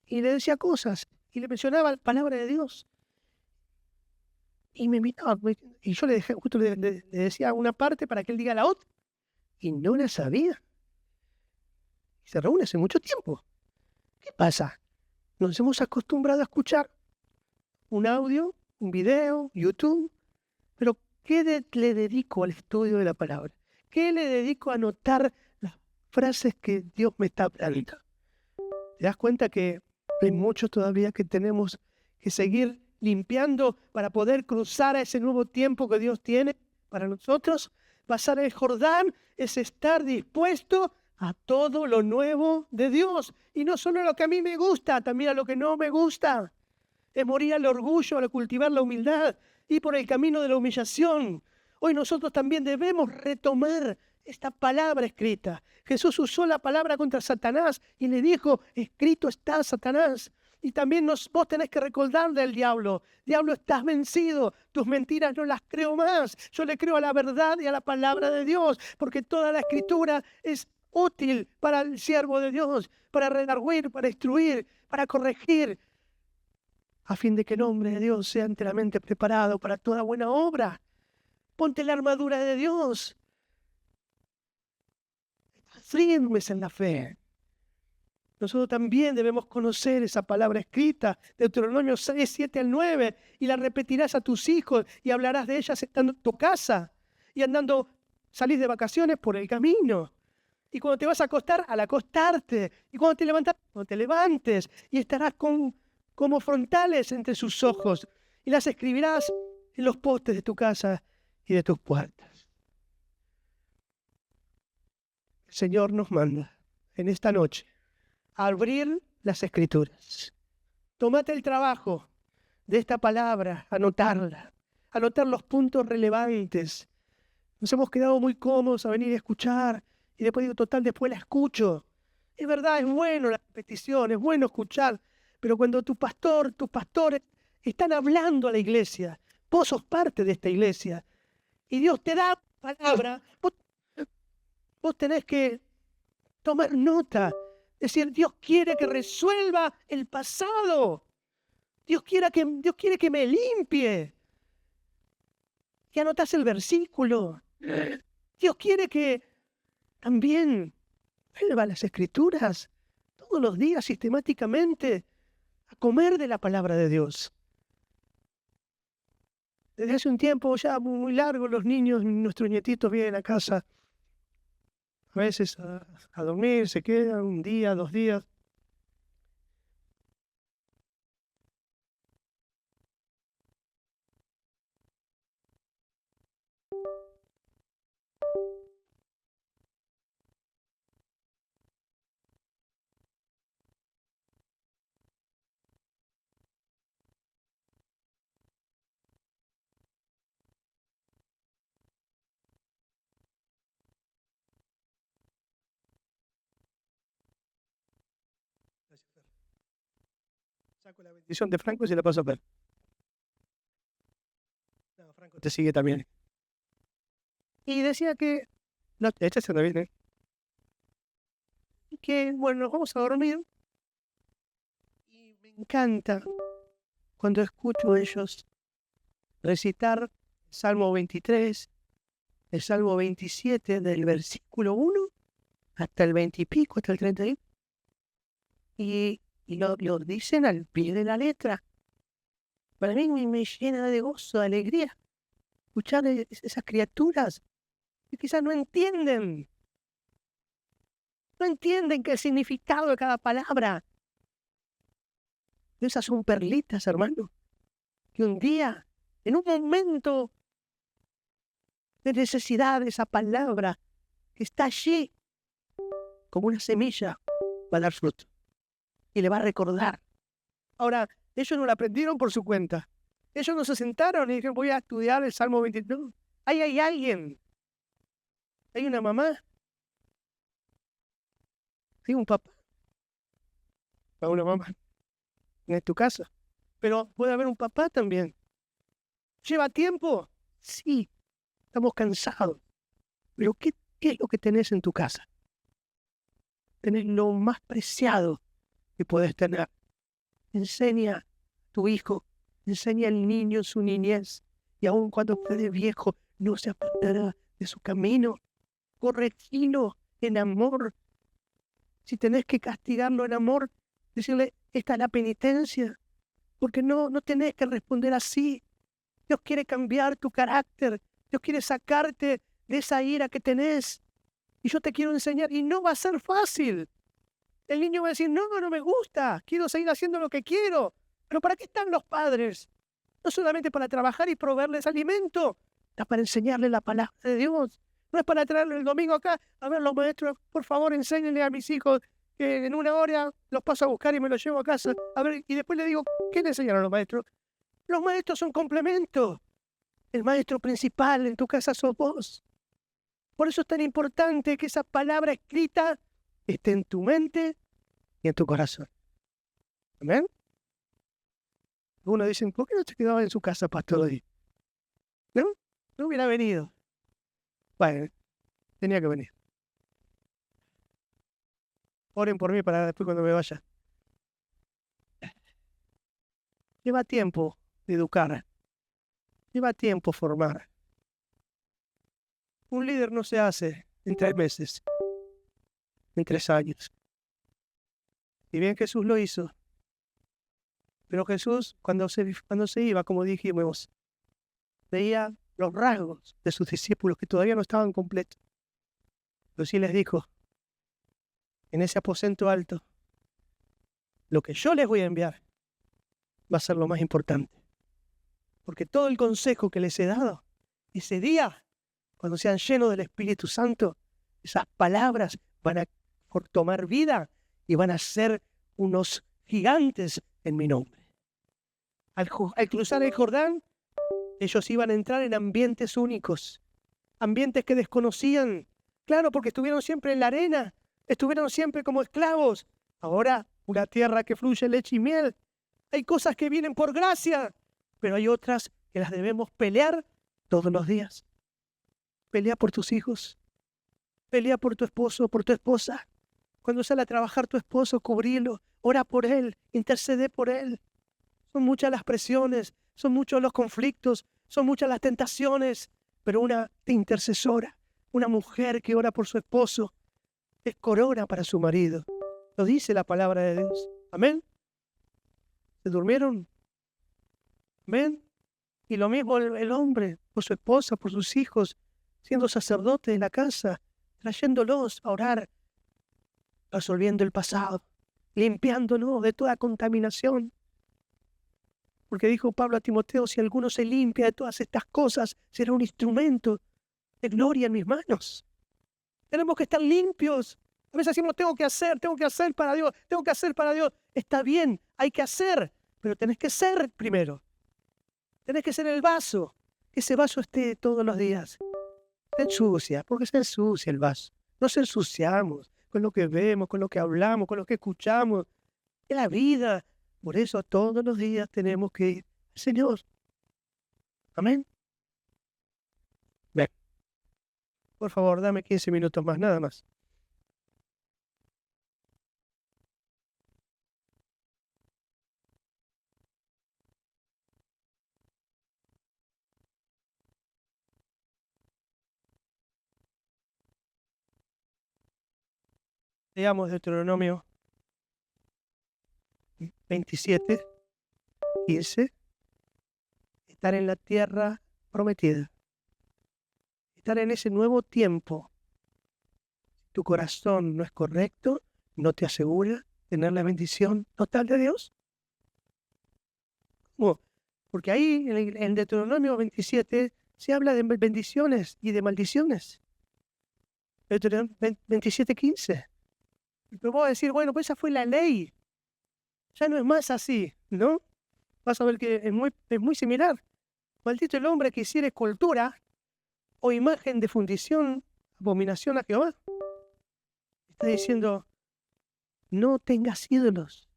y le decía cosas y le mencionaba la palabra de Dios. Y me invitaba, y yo le dejé, justo le decía una parte para que él diga la otra, y no la sabía. Y se reúne hace mucho tiempo. ¿Qué pasa? Nos hemos acostumbrado a escuchar un audio, un video, YouTube, pero ¿qué le dedico al estudio de la palabra? ¿Qué le dedico a anotar las frases que Dios me está hablando? ¿Te das cuenta que hay muchos todavía que tenemos que seguir limpiando para poder cruzar a ese nuevo tiempo que Dios tiene para nosotros? Pasar el Jordán es estar dispuesto a todo lo nuevo de Dios. Y no solo a lo que a mí me gusta, también a lo que no me gusta. Es morir al orgullo, al cultivar la humildad y por el camino de la humillación. Hoy nosotros también debemos retomar esta palabra escrita. Jesús usó la palabra contra Satanás y le dijo, escrito está, Satanás. Y también vos tenés que recordarle al diablo, diablo, estás vencido, tus mentiras no las creo más. Yo le creo a la verdad y a la palabra de Dios, porque toda la escritura es útil para el siervo de Dios, para redarguir, para instruir, para corregir, a fin de que el hombre de Dios sea enteramente preparado para toda buena obra. Ponte la armadura de Dios. Firmes en la fe. Nosotros también debemos conocer esa palabra escrita, Deuteronomio 6, 7 al 9, y la repetirás a tus hijos y hablarás de ellas estando en tu casa y andando, salís de vacaciones por el camino. Y cuando te vas a acostar, al acostarte. Y cuando te levantas, cuando te levantes. Y estarás como frontales entre sus ojos. Y las escribirás en los postes de tu casa y de tus puertas. El Señor nos manda en esta noche a abrir las Escrituras. Tómate el trabajo de esta palabra, anotarla, anotar los puntos relevantes. Nos hemos quedado muy cómodos a venir a escuchar y después digo, total, después la escucho. Es verdad, es bueno la repetición, es bueno escuchar, pero cuando tu pastor, tus pastores están hablando a la iglesia, vos sos parte de esta iglesia y Dios te da palabra, vos tenés que tomar nota. Es decir, Dios quiere que resuelva el pasado. Dios quiere que me limpie. Que anotás el versículo. Dios quiere que también vuelva a las Escrituras todos los días sistemáticamente a comer de la palabra de Dios. Desde hace un tiempo ya muy largo, los niños, nuestros nietitos vienen a casa a veces a dormir, se quedan un día, 2 días. Saco la bendición de Franco y se la paso a Fer. No, Franco te sigue también. Y decía que, no, este se anda bien, que, bueno, nos vamos a dormir. Y me encanta cuando escucho a ellos recitar Salmo 23, el Salmo 27, del versículo 1 hasta el 20 y pico, hasta el 31. Y lo dicen al pie de la letra. Para mí me llena de gozo, de alegría. escuchar a esas criaturas que quizás no entienden que el significado de cada palabra. Esas son perlitas, hermano, que un día, en un momento de necesidad, esa palabra que está allí, como una semilla, va a dar fruto y le va a recordar. Ahora, ellos no la aprendieron por su cuenta. Ellos no se sentaron y dijeron, voy a estudiar el Salmo 23. No, ahí hay alguien. Hay una mamá. Hay un papá. Hay una mamá. En tu casa. Pero puede haber un papá también. ¿Lleva tiempo? Sí. Estamos cansados. Pero ¿qué es lo que tenés en tu casa? Tenés lo más preciado que puedes tener. Enseña a tu hijo, enseña al niño en su niñez, y aun cuando esté viejo, no se apartará de su camino. Corregilo en amor. Si tenés que castigarlo en amor, decirle, esta es la penitencia, porque no tenés que responder así. Dios quiere cambiar tu carácter, Dios quiere sacarte de esa ira que tenés, y yo te quiero enseñar, y no va a ser fácil. El niño va a decir, no me gusta, quiero seguir haciendo lo que quiero. Pero ¿para qué están los padres? No solamente para trabajar y proveerles alimento, está para enseñarle la palabra de Dios. No es para traerle el domingo acá, a ver, los maestros, por favor, enséñenle a mis hijos que en una hora los paso a buscar y me los llevo a casa. A ver, y después le digo, ¿qué le enseñaron los maestros? Los maestros son complementos. El maestro principal en tu casa sos vos. Por eso es tan importante que esa palabra escrita esté en tu mente y en tu corazón. ¿Amén? Algunos dicen, ¿por qué no te quedabas en su casa, pastor, hoy? No hubiera venido. Bueno, tenía que venir. Oren por mí para después cuando me vaya. Lleva tiempo educar. Lleva tiempo formar. Un líder no se hace en 3 meses, en 3 años. Y bien Jesús lo hizo. Pero Jesús, cuando se iba, como dijimos, veía los rasgos de sus discípulos que todavía no estaban completos. Pero sí les dijo, en ese aposento alto, lo que yo les voy a enviar va a ser lo más importante. Porque todo el consejo que les he dado, ese día, cuando sean llenos del Espíritu Santo, esas palabras van a tomar vida y van a ser unos gigantes en mi nombre. Al cruzar el Jordán, ellos iban a entrar en ambientes únicos, ambientes que desconocían. Claro, porque estuvieron siempre en la arena, estuvieron siempre como esclavos. Ahora, una tierra que fluye leche y miel. Hay cosas que vienen por gracia, pero hay otras que las debemos pelear todos los días. Pelea por tus hijos, pelea por tu esposo, por tu esposa. Cuando sale a trabajar tu esposo, cubrilo, ora por él, intercede por él. Son muchas las presiones, son muchos los conflictos, son muchas las tentaciones, pero una intercesora, una mujer que ora por su esposo, es corona para su marido. Lo dice la palabra de Dios. Amén. ¿Se durmieron? Amén. Y lo mismo el hombre, por su esposa, por sus hijos, siendo sacerdote de la casa, trayéndolos a orar, resolviendo el pasado, limpiándonos de toda contaminación. Porque dijo Pablo a Timoteo, si alguno se limpia de todas estas cosas, será un instrumento de gloria en mis manos. Tenemos que estar limpios. A veces decimos, tengo que hacer para Dios, tengo que hacer para Dios. Está bien, hay que hacer, pero tenés que ser primero. Tenés que ser el vaso, que ese vaso esté todos los días. Se ensucia, porque se ensucia el vaso. Nos ensuciamos con lo que vemos, con lo que hablamos, con lo que escuchamos. Es la vida. Por eso todos los días tenemos que ir al Señor. Amén. Ven. Por favor, dame 15 minutos más, nada más. Leamos Deuteronomio 27, 15. Estar en la tierra prometida. estar en ese nuevo tiempo. Tu corazón no es correcto, no te asegura tener la bendición total de Dios. ¿Cómo? Porque ahí en Deuteronomio 27 se habla de bendiciones y de maldiciones. Deuteronomio 27:15. Pero vos vas a decir, bueno, pues esa fue la ley. Ya no es más así, ¿no? Vas a ver que es muy similar. Maldito el hombre que hiciere escultura o imagen de fundición, abominación a Jehová. Está diciendo, no tengas ídolos.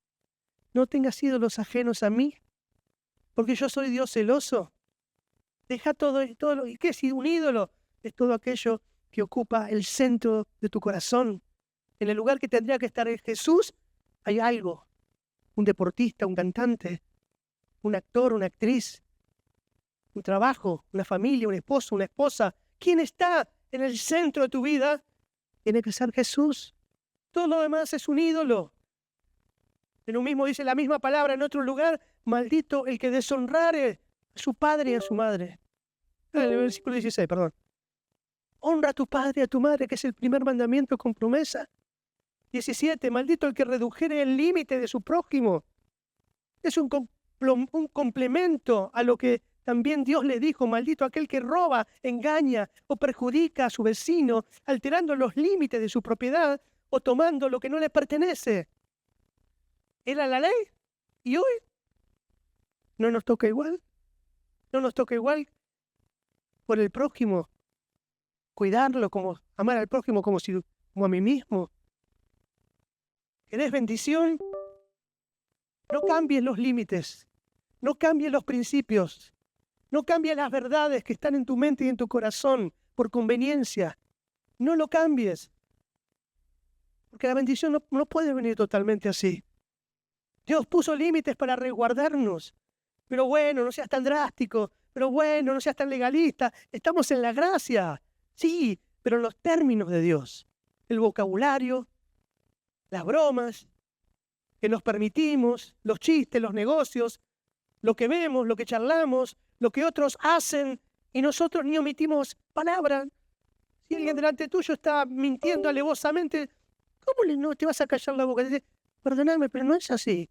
No tengas ídolos ajenos a mí, porque yo soy Dios celoso. Deja todo lo que es un ídolo. Es todo aquello que ocupa el centro de tu corazón. En el lugar que tendría que estar Jesús, hay algo. Un deportista, un cantante, un actor, una actriz, un trabajo, una familia, un esposo, una esposa. ¿Quién está en el centro de tu vida? Tiene que ser Jesús. Todo lo demás es un ídolo. En un mismo dice la misma palabra en otro lugar, maldito el que deshonrare a su padre y a su madre. En el versículo 16, perdón. Honra a tu padre y a tu madre, que es el primer mandamiento con promesa. 17, maldito el que redujere el límite de su prójimo. Es un complemento a lo que también Dios le dijo, maldito aquel que roba, engaña o perjudica a su vecino, alterando los límites de su propiedad o tomando lo que no le pertenece. Era la ley y hoy no nos toca igual. No nos toca igual por el prójimo. Cuidarlo, como amar al prójimo como a mí mismo. ¿Querés bendición? No cambies los límites. No cambies los principios. No cambies las verdades que están en tu mente y en tu corazón por conveniencia. No lo cambies. Porque la bendición no puede venir totalmente así. Dios puso límites para resguardarnos. Pero bueno, no seas tan drástico. Pero bueno, no seas tan legalista. Estamos en la gracia. Sí, pero en los términos de Dios. El vocabulario, las bromas que nos permitimos, los chistes, los negocios, lo que vemos, lo que charlamos, lo que otros hacen y nosotros ni omitimos palabras. Si alguien delante tuyo está mintiendo alevosamente, ¿cómo no te vas a callar la boca? Dice, perdóname, pero no es así.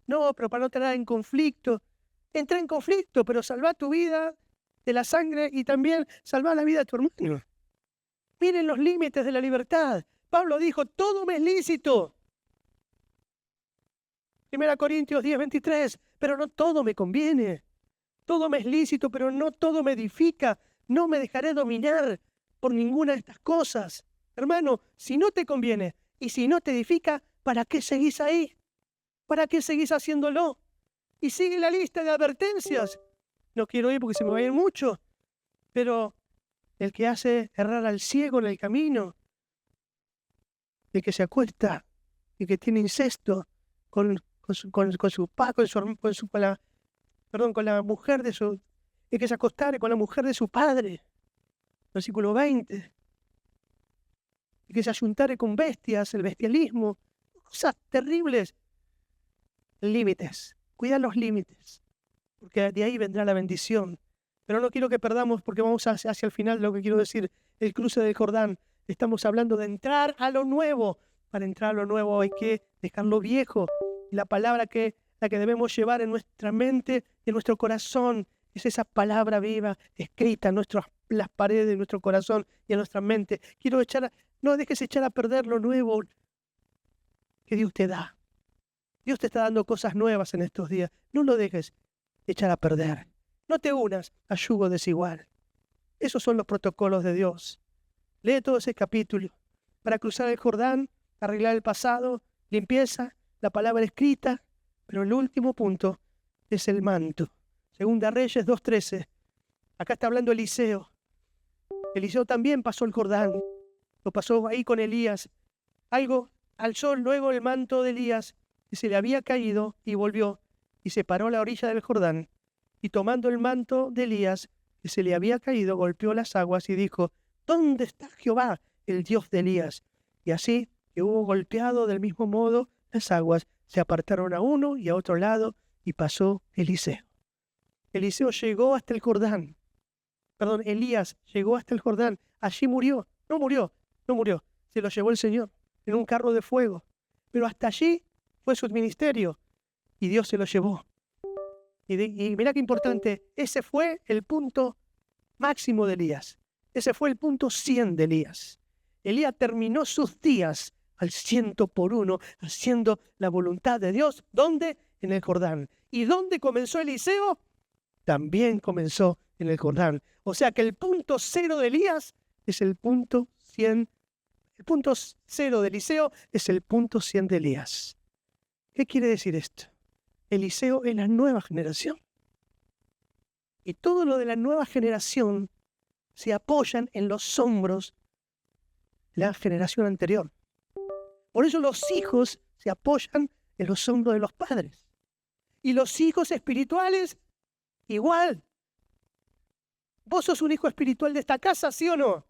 No, pero para no entrar en conflicto. Entra en conflicto, pero salva tu vida de la sangre y también salva la vida de tu hermano. Miren los límites de la libertad. Pablo dijo, todo me es lícito. 1 Corintios 10:23, pero no todo me conviene. Todo me es lícito, pero no todo me edifica. No me dejaré dominar por ninguna de estas cosas. Hermano, si no te conviene y si no te edifica, ¿para qué seguís ahí? ¿Para qué seguís haciéndolo? Y sigue la lista de advertencias. No quiero ir porque se me va a ir mucho, pero el que hace errar al ciego en el camino, el que se acuesta, el que tiene incesto con la mujer de su, el que se acostare con la mujer de su padre, versículo 20, el que se ayuntare con bestias, el bestialismo, cosas terribles. Límites, cuida los límites, porque de ahí vendrá la bendición. Pero no quiero que perdamos, porque vamos hacia el final de lo que quiero decir, el cruce del Jordán. Estamos hablando de entrar a lo nuevo. Para entrar a lo nuevo hay que dejar lo viejo. Y la palabra la que debemos llevar en nuestra mente y en nuestro corazón es esa palabra viva, escrita en las paredes de nuestro corazón y en nuestra mente. No dejes echar a perder lo nuevo que Dios te da. Dios te está dando cosas nuevas en estos días. No lo dejes echar a perder. No te unas a yugo desigual. Esos son los protocolos de Dios. Lee todo ese capítulo. Para cruzar el Jordán, arreglar el pasado, limpieza, la palabra escrita. Pero el último punto es el manto. Segunda Reyes 2:13. Acá está hablando Eliseo. Eliseo también pasó el Jordán. Lo pasó ahí con Elías. Alzó luego el manto de Elías, que se le había caído, y volvió, y se paró a la orilla del Jordán, y tomando el manto de Elías, que se le había caído, golpeó las aguas y dijo, ¿dónde está Jehová, el Dios de Elías? Y así que hubo golpeado del mismo modo las aguas, se apartaron a uno y a otro lado, y pasó Eliseo. Eliseo llegó hasta el Jordán, Elías llegó hasta el Jordán, allí murió, no murió, no murió, se lo llevó el Señor en un carro de fuego, pero hasta allí fue su ministerio y Dios se lo llevó. Y mirá qué importante, ese fue el punto máximo de Elías, ese fue el punto 100 de Elías. Elías terminó sus días al 100%, haciendo la voluntad de Dios. ¿Dónde? En el Jordán. ¿Y dónde comenzó Eliseo? También comenzó en el Jordán. O sea que el punto 0 de Elías es el punto 100. El punto 0 de Eliseo es el punto 100 de Elías. ¿Qué quiere decir esto? Eliseo es la nueva generación. Y todo lo de la nueva generación se apoyan en los hombros de la generación anterior. Por eso los hijos se apoyan en los hombros de los padres. Y los hijos espirituales, igual. ¿Vos sos un hijo espiritual de esta casa, sí o no?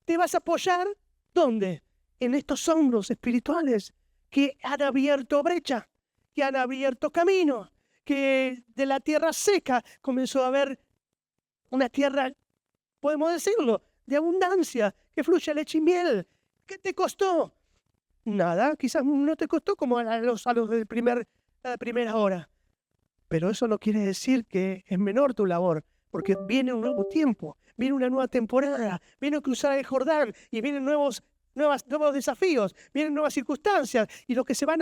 ¿Te vas a apoyar? ¿Dónde? En estos hombros espirituales que han abierto brecha, que han abierto camino, que de la tierra seca comenzó a haber una tierra, podemos decirlo, de abundancia, que fluye leche y miel. ¿Qué te costó? Nada, quizás no te costó como a los de la primera hora. Pero eso no quiere decir que es menor tu labor, porque viene un nuevo tiempo, viene una nueva temporada, viene a cruzar el Jordán y vienen nuevos desafíos, vienen nuevas circunstancias y los que se van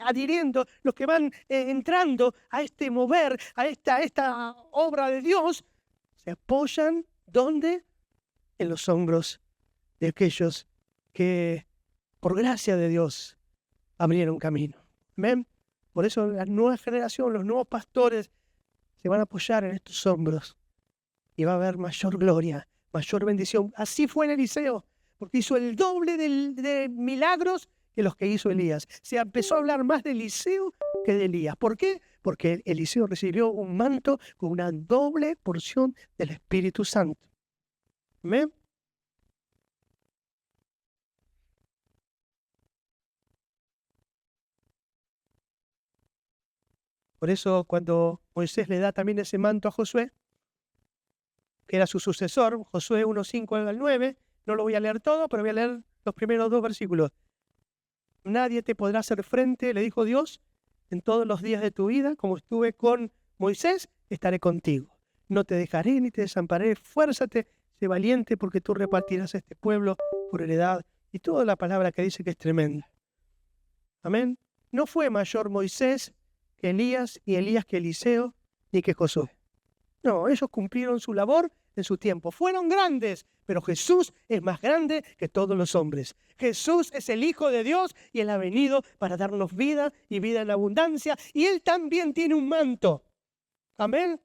adhiriendo, los que van entrando a este mover, a esta obra de Dios, se apoyan, ¿dónde? En los hombros de aquellos que, por gracia de Dios, abrieron camino. ¿Amén? Por eso la nueva generación, los nuevos pastores, se van a apoyar en estos hombros y va a haber mayor gloria, mayor bendición. Así fue en Eliseo, porque hizo el doble de milagros que los que hizo Elías. Se empezó a hablar más de Eliseo que de Elías. ¿Por qué? Porque Eliseo recibió un manto con una doble porción del Espíritu Santo. ¿Amén? Por eso cuando Moisés le da también ese manto a Josué, que era su sucesor, Josué 1:5 al 9, no lo voy a leer todo, pero voy a leer los primeros 2 versículos. Nadie te podrá hacer frente, le dijo Dios, en todos los días de tu vida, como estuve con Moisés, estaré contigo. No te dejaré ni te desampararé, esfuérzate, sé valiente, porque tú repartirás este pueblo por heredad. Y toda la palabra que dice que es tremenda. Amén. No fue mayor Moisés que Elías, ni Elías que Eliseo, ni que Josué. No, ellos cumplieron su labor en su tiempo. Fueron grandes, pero Jesús es más grande que todos los hombres. Jesús es el Hijo de Dios y Él ha venido para darnos vida y vida en abundancia. Y Él también tiene un manto. Amén.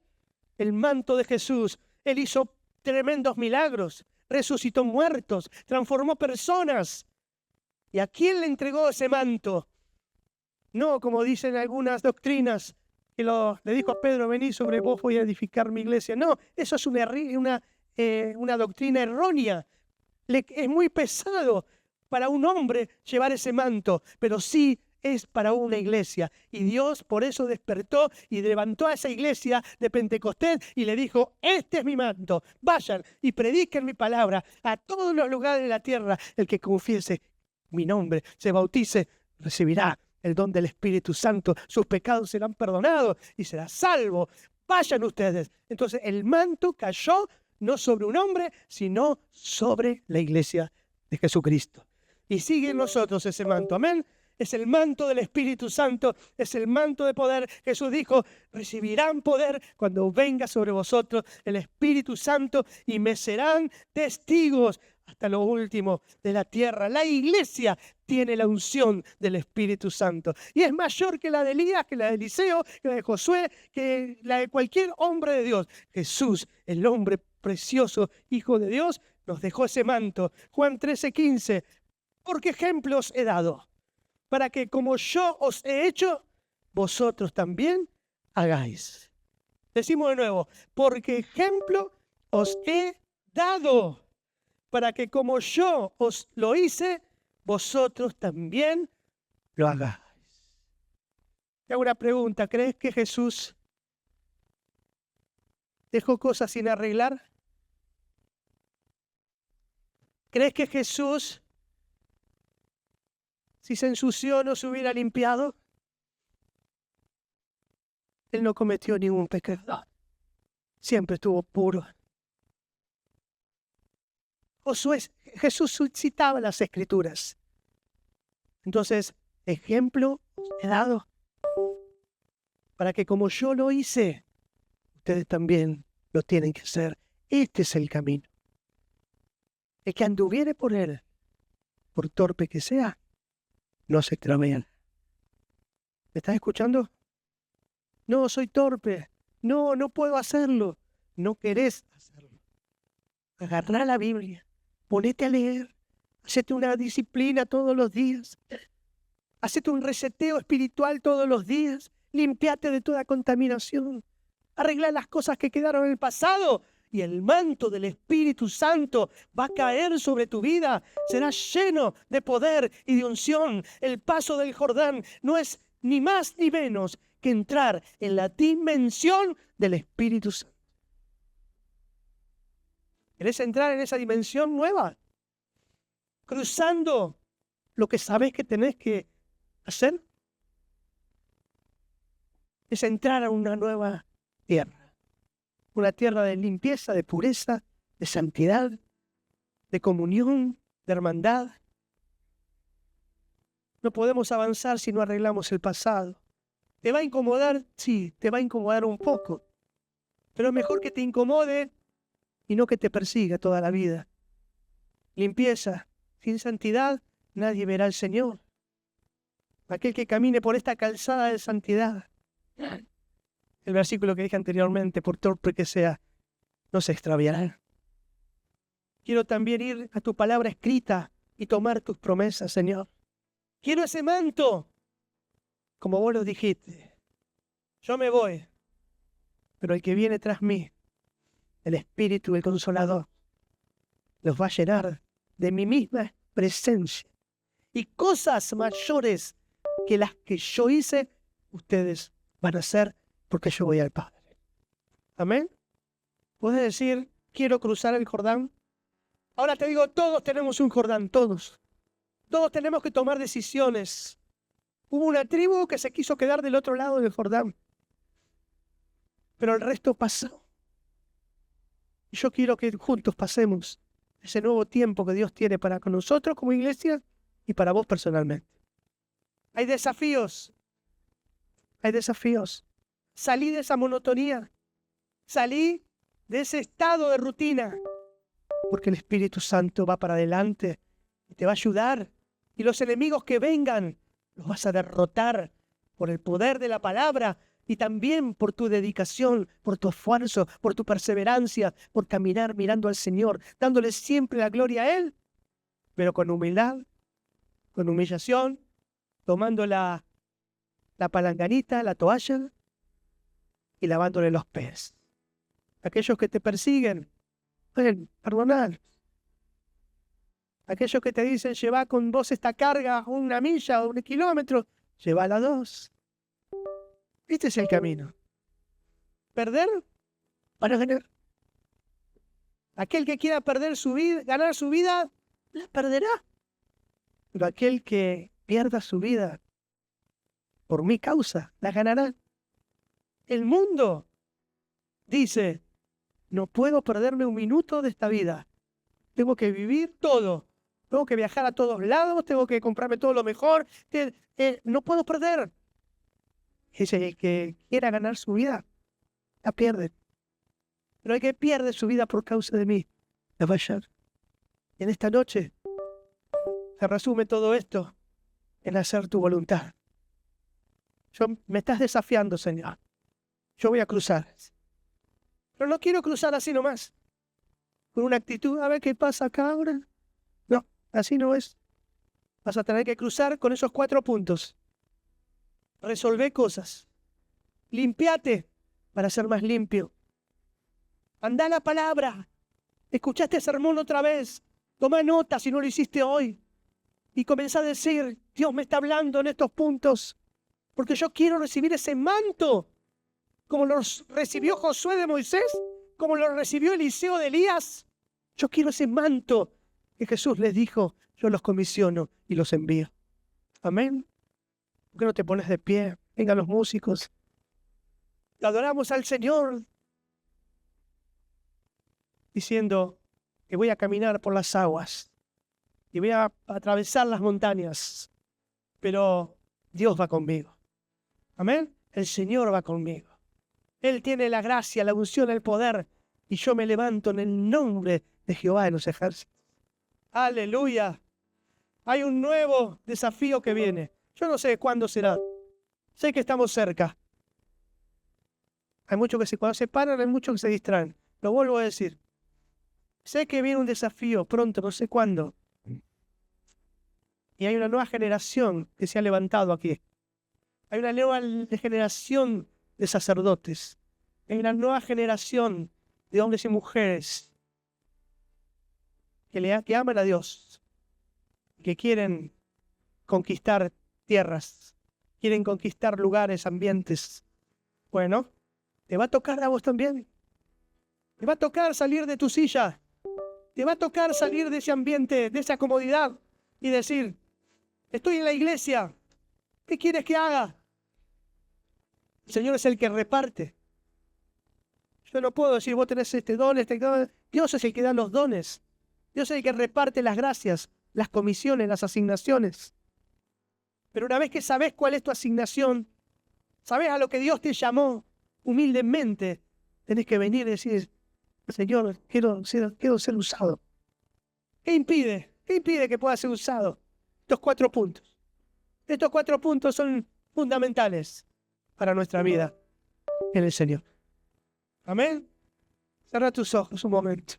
El manto de Jesús. Él hizo tremendos milagros, resucitó muertos, transformó personas. ¿Y a quién le entregó ese manto? No, como dicen algunas doctrinas, que le dijo a Pedro, vení sobre vos, voy a edificar mi iglesia. No, eso es una doctrina errónea. Es muy pesado para un hombre llevar ese manto, pero sí es para una iglesia. Y Dios por eso despertó y levantó a esa iglesia de Pentecostés y le dijo, este es mi manto, vayan y prediquen mi palabra a todos los lugares de la tierra. El que confiese mi nombre, se bautice, recibirá el don del Espíritu Santo, sus pecados serán perdonados y será salvo. Vayan ustedes. Entonces el manto cayó no sobre un hombre, sino sobre la iglesia de Jesucristo. Y sigue en nosotros ese manto. Amén. Es el manto del Espíritu Santo, es el manto de poder. Jesús dijo, recibirán poder cuando venga sobre vosotros el Espíritu Santo y me serán testigos hasta lo último de la tierra. La iglesia tiene la unción del Espíritu Santo y es mayor que la de Elías, que la de Eliseo, que la de Josué, que la de cualquier hombre de Dios. Jesús, el hombre precioso, Hijo de Dios, nos dejó ese manto. Juan 13:15, porque ejemplos he dado, para que como yo os he hecho, vosotros también hagáis. Decimos de nuevo, porque ejemplo os he dado, para que como yo os lo hice, vosotros también lo hagáis. Te hago una pregunta, ¿crees que Jesús ¿Dejó cosas sin arreglar? ¿Crees que Jesús, si se ensució, no se hubiera limpiado? Él no cometió ningún pecado. Siempre estuvo puro. Jesús citaba las Escrituras. Entonces, ejemplo he dado para que como yo lo hice, ustedes también lo tienen que hacer. Este es el camino. El que anduviere por él, por torpe que sea, no se extravíe. ¿Me estás escuchando? No, soy torpe. No, no puedo hacerlo. No querés hacerlo. Agarrá la Biblia. Ponete a leer. Hacete una disciplina todos los días. Hacete un reseteo espiritual todos los días. Limpiate de toda contaminación. Arregla las cosas que quedaron en el pasado. Y el manto del Espíritu Santo va a caer sobre tu vida. Serás lleno de poder y de unción. El paso del Jordán no es ni más ni menos que entrar en la dimensión del Espíritu Santo. ¿Querés entrar en esa dimensión nueva? Cruzando lo que sabés que tenés que hacer. Es entrar a una nueva tierra. Una tierra de limpieza, de pureza, de santidad, de comunión, de hermandad. No podemos avanzar si no arreglamos el pasado. ¿Te va a incomodar? Sí, te va a incomodar un poco. Pero es mejor que te incomode y no que te persiga toda la vida. Limpieza. Sin santidad nadie verá al Señor. Aquel que camine por esta calzada de santidad. El versículo que dije anteriormente, por torpe que sea, no se extraviará. Quiero también ir a tu palabra escrita y tomar tus promesas, Señor. Quiero ese manto, como vos lo dijiste. Yo me voy, pero el que viene tras mí, el Espíritu, el Consolador, los va a llenar de mi misma presencia. Y cosas mayores que las que yo hice, ustedes van a hacer porque yo voy al Padre. Amén. Puedes decir, quiero cruzar el Jordán. Ahora te digo, todos tenemos un Jordán, todos. Todos tenemos que tomar decisiones. Hubo una tribu que se quiso quedar del otro lado del Jordán, pero el resto pasó. Y yo quiero que juntos pasemos ese nuevo tiempo que Dios tiene para con nosotros como iglesia y para vos personalmente. Hay desafíos. Hay desafíos. Salí de esa monotonía. Salí de ese estado de rutina. Porque el Espíritu Santo va para adelante y te va a ayudar. Y los enemigos que vengan, los vas a derrotar por el poder de la palabra y también por tu dedicación, por tu esfuerzo, por tu perseverancia, por caminar mirando al Señor, dándole siempre la gloria a Él, pero con humildad, con humillación, tomando la palanganita, la toalla y lavándole los pies. Aquellos que te persiguen, pueden perdonar. Aquellos que te dicen, lleva con vos esta carga 1 milla o 1 kilómetro, llévala 2. Este es el camino. Perder para ganar. Aquel que quiera perder su vida, ganar su vida, la perderá. Pero aquel que pierda su vida por mi causa, la ganará. El mundo dice, no puedo perderme un minuto de esta vida. Tengo que vivir todo. Tengo que viajar a todos lados, tengo que comprarme todo lo mejor. No puedo perder. El que quiera ganar su vida, la pierde. Pero el que pierde su vida por causa de mí, la va a hallar. Y en esta noche se resume todo esto en hacer tu voluntad. Me estás desafiando, Señor. Yo voy a cruzar. Pero no quiero cruzar así nomás. Con una actitud, a ver qué pasa acá ahora. No, así no es. Vas a tener que cruzar con esos 4 puntos. Resolvé cosas. Limpiate para ser más limpio. Andá a la palabra. Escuchaste el sermón otra vez. Toma nota si no lo hiciste hoy. Y comenzá a decir, Dios me está hablando en estos puntos. Porque yo quiero recibir ese manto. Como lo recibió Josué de Moisés. como lo recibió Eliseo de Elías. Yo quiero ese manto que Jesús les dijo, yo los comisiono y los envío. Amén. ¿Por qué no te pones de pie? Vengan los músicos. Adoramos al Señor diciendo que voy a caminar por las aguas y voy a atravesar las montañas, pero Dios va conmigo. Amén. El Señor va conmigo. Él tiene la gracia, la unción, el poder, y yo me levanto en el nombre de Jehová de los ejércitos. Aleluya. Hay un nuevo desafío que viene. Yo no sé cuándo será. Sé que estamos cerca. Hay muchos que cuando se paran, hay muchos que se distraen. Lo vuelvo a decir. Sé que viene un desafío pronto, no sé cuándo. Y hay una nueva generación que se ha levantado aquí. Hay una nueva generación de sacerdotes. Hay una nueva generación de hombres y mujeres que aman a Dios, que quieren conquistar tierras, quieren conquistar lugares, ambientes. Bueno, te va a tocar a vos también. Te va a tocar salir de tu silla. Te va a tocar salir de ese ambiente, de esa comodidad y decir, estoy en la iglesia, ¿qué quieres que haga? El Señor es el que reparte. Yo no puedo decir, vos tenés este don, este don. Dios es el que da los dones. Dios es el que reparte las gracias, las comisiones, las asignaciones. Pero una vez que sabés cuál es tu asignación, sabés a lo que Dios te llamó, humildemente, tenés que venir y decir, Señor, quiero ser usado. ¿Qué impide? ¿Qué impide que pueda ser usado? Estos 4 puntos. Estos 4 puntos son fundamentales para nuestra vida en el Señor. Amén. Cierra tus ojos un momento.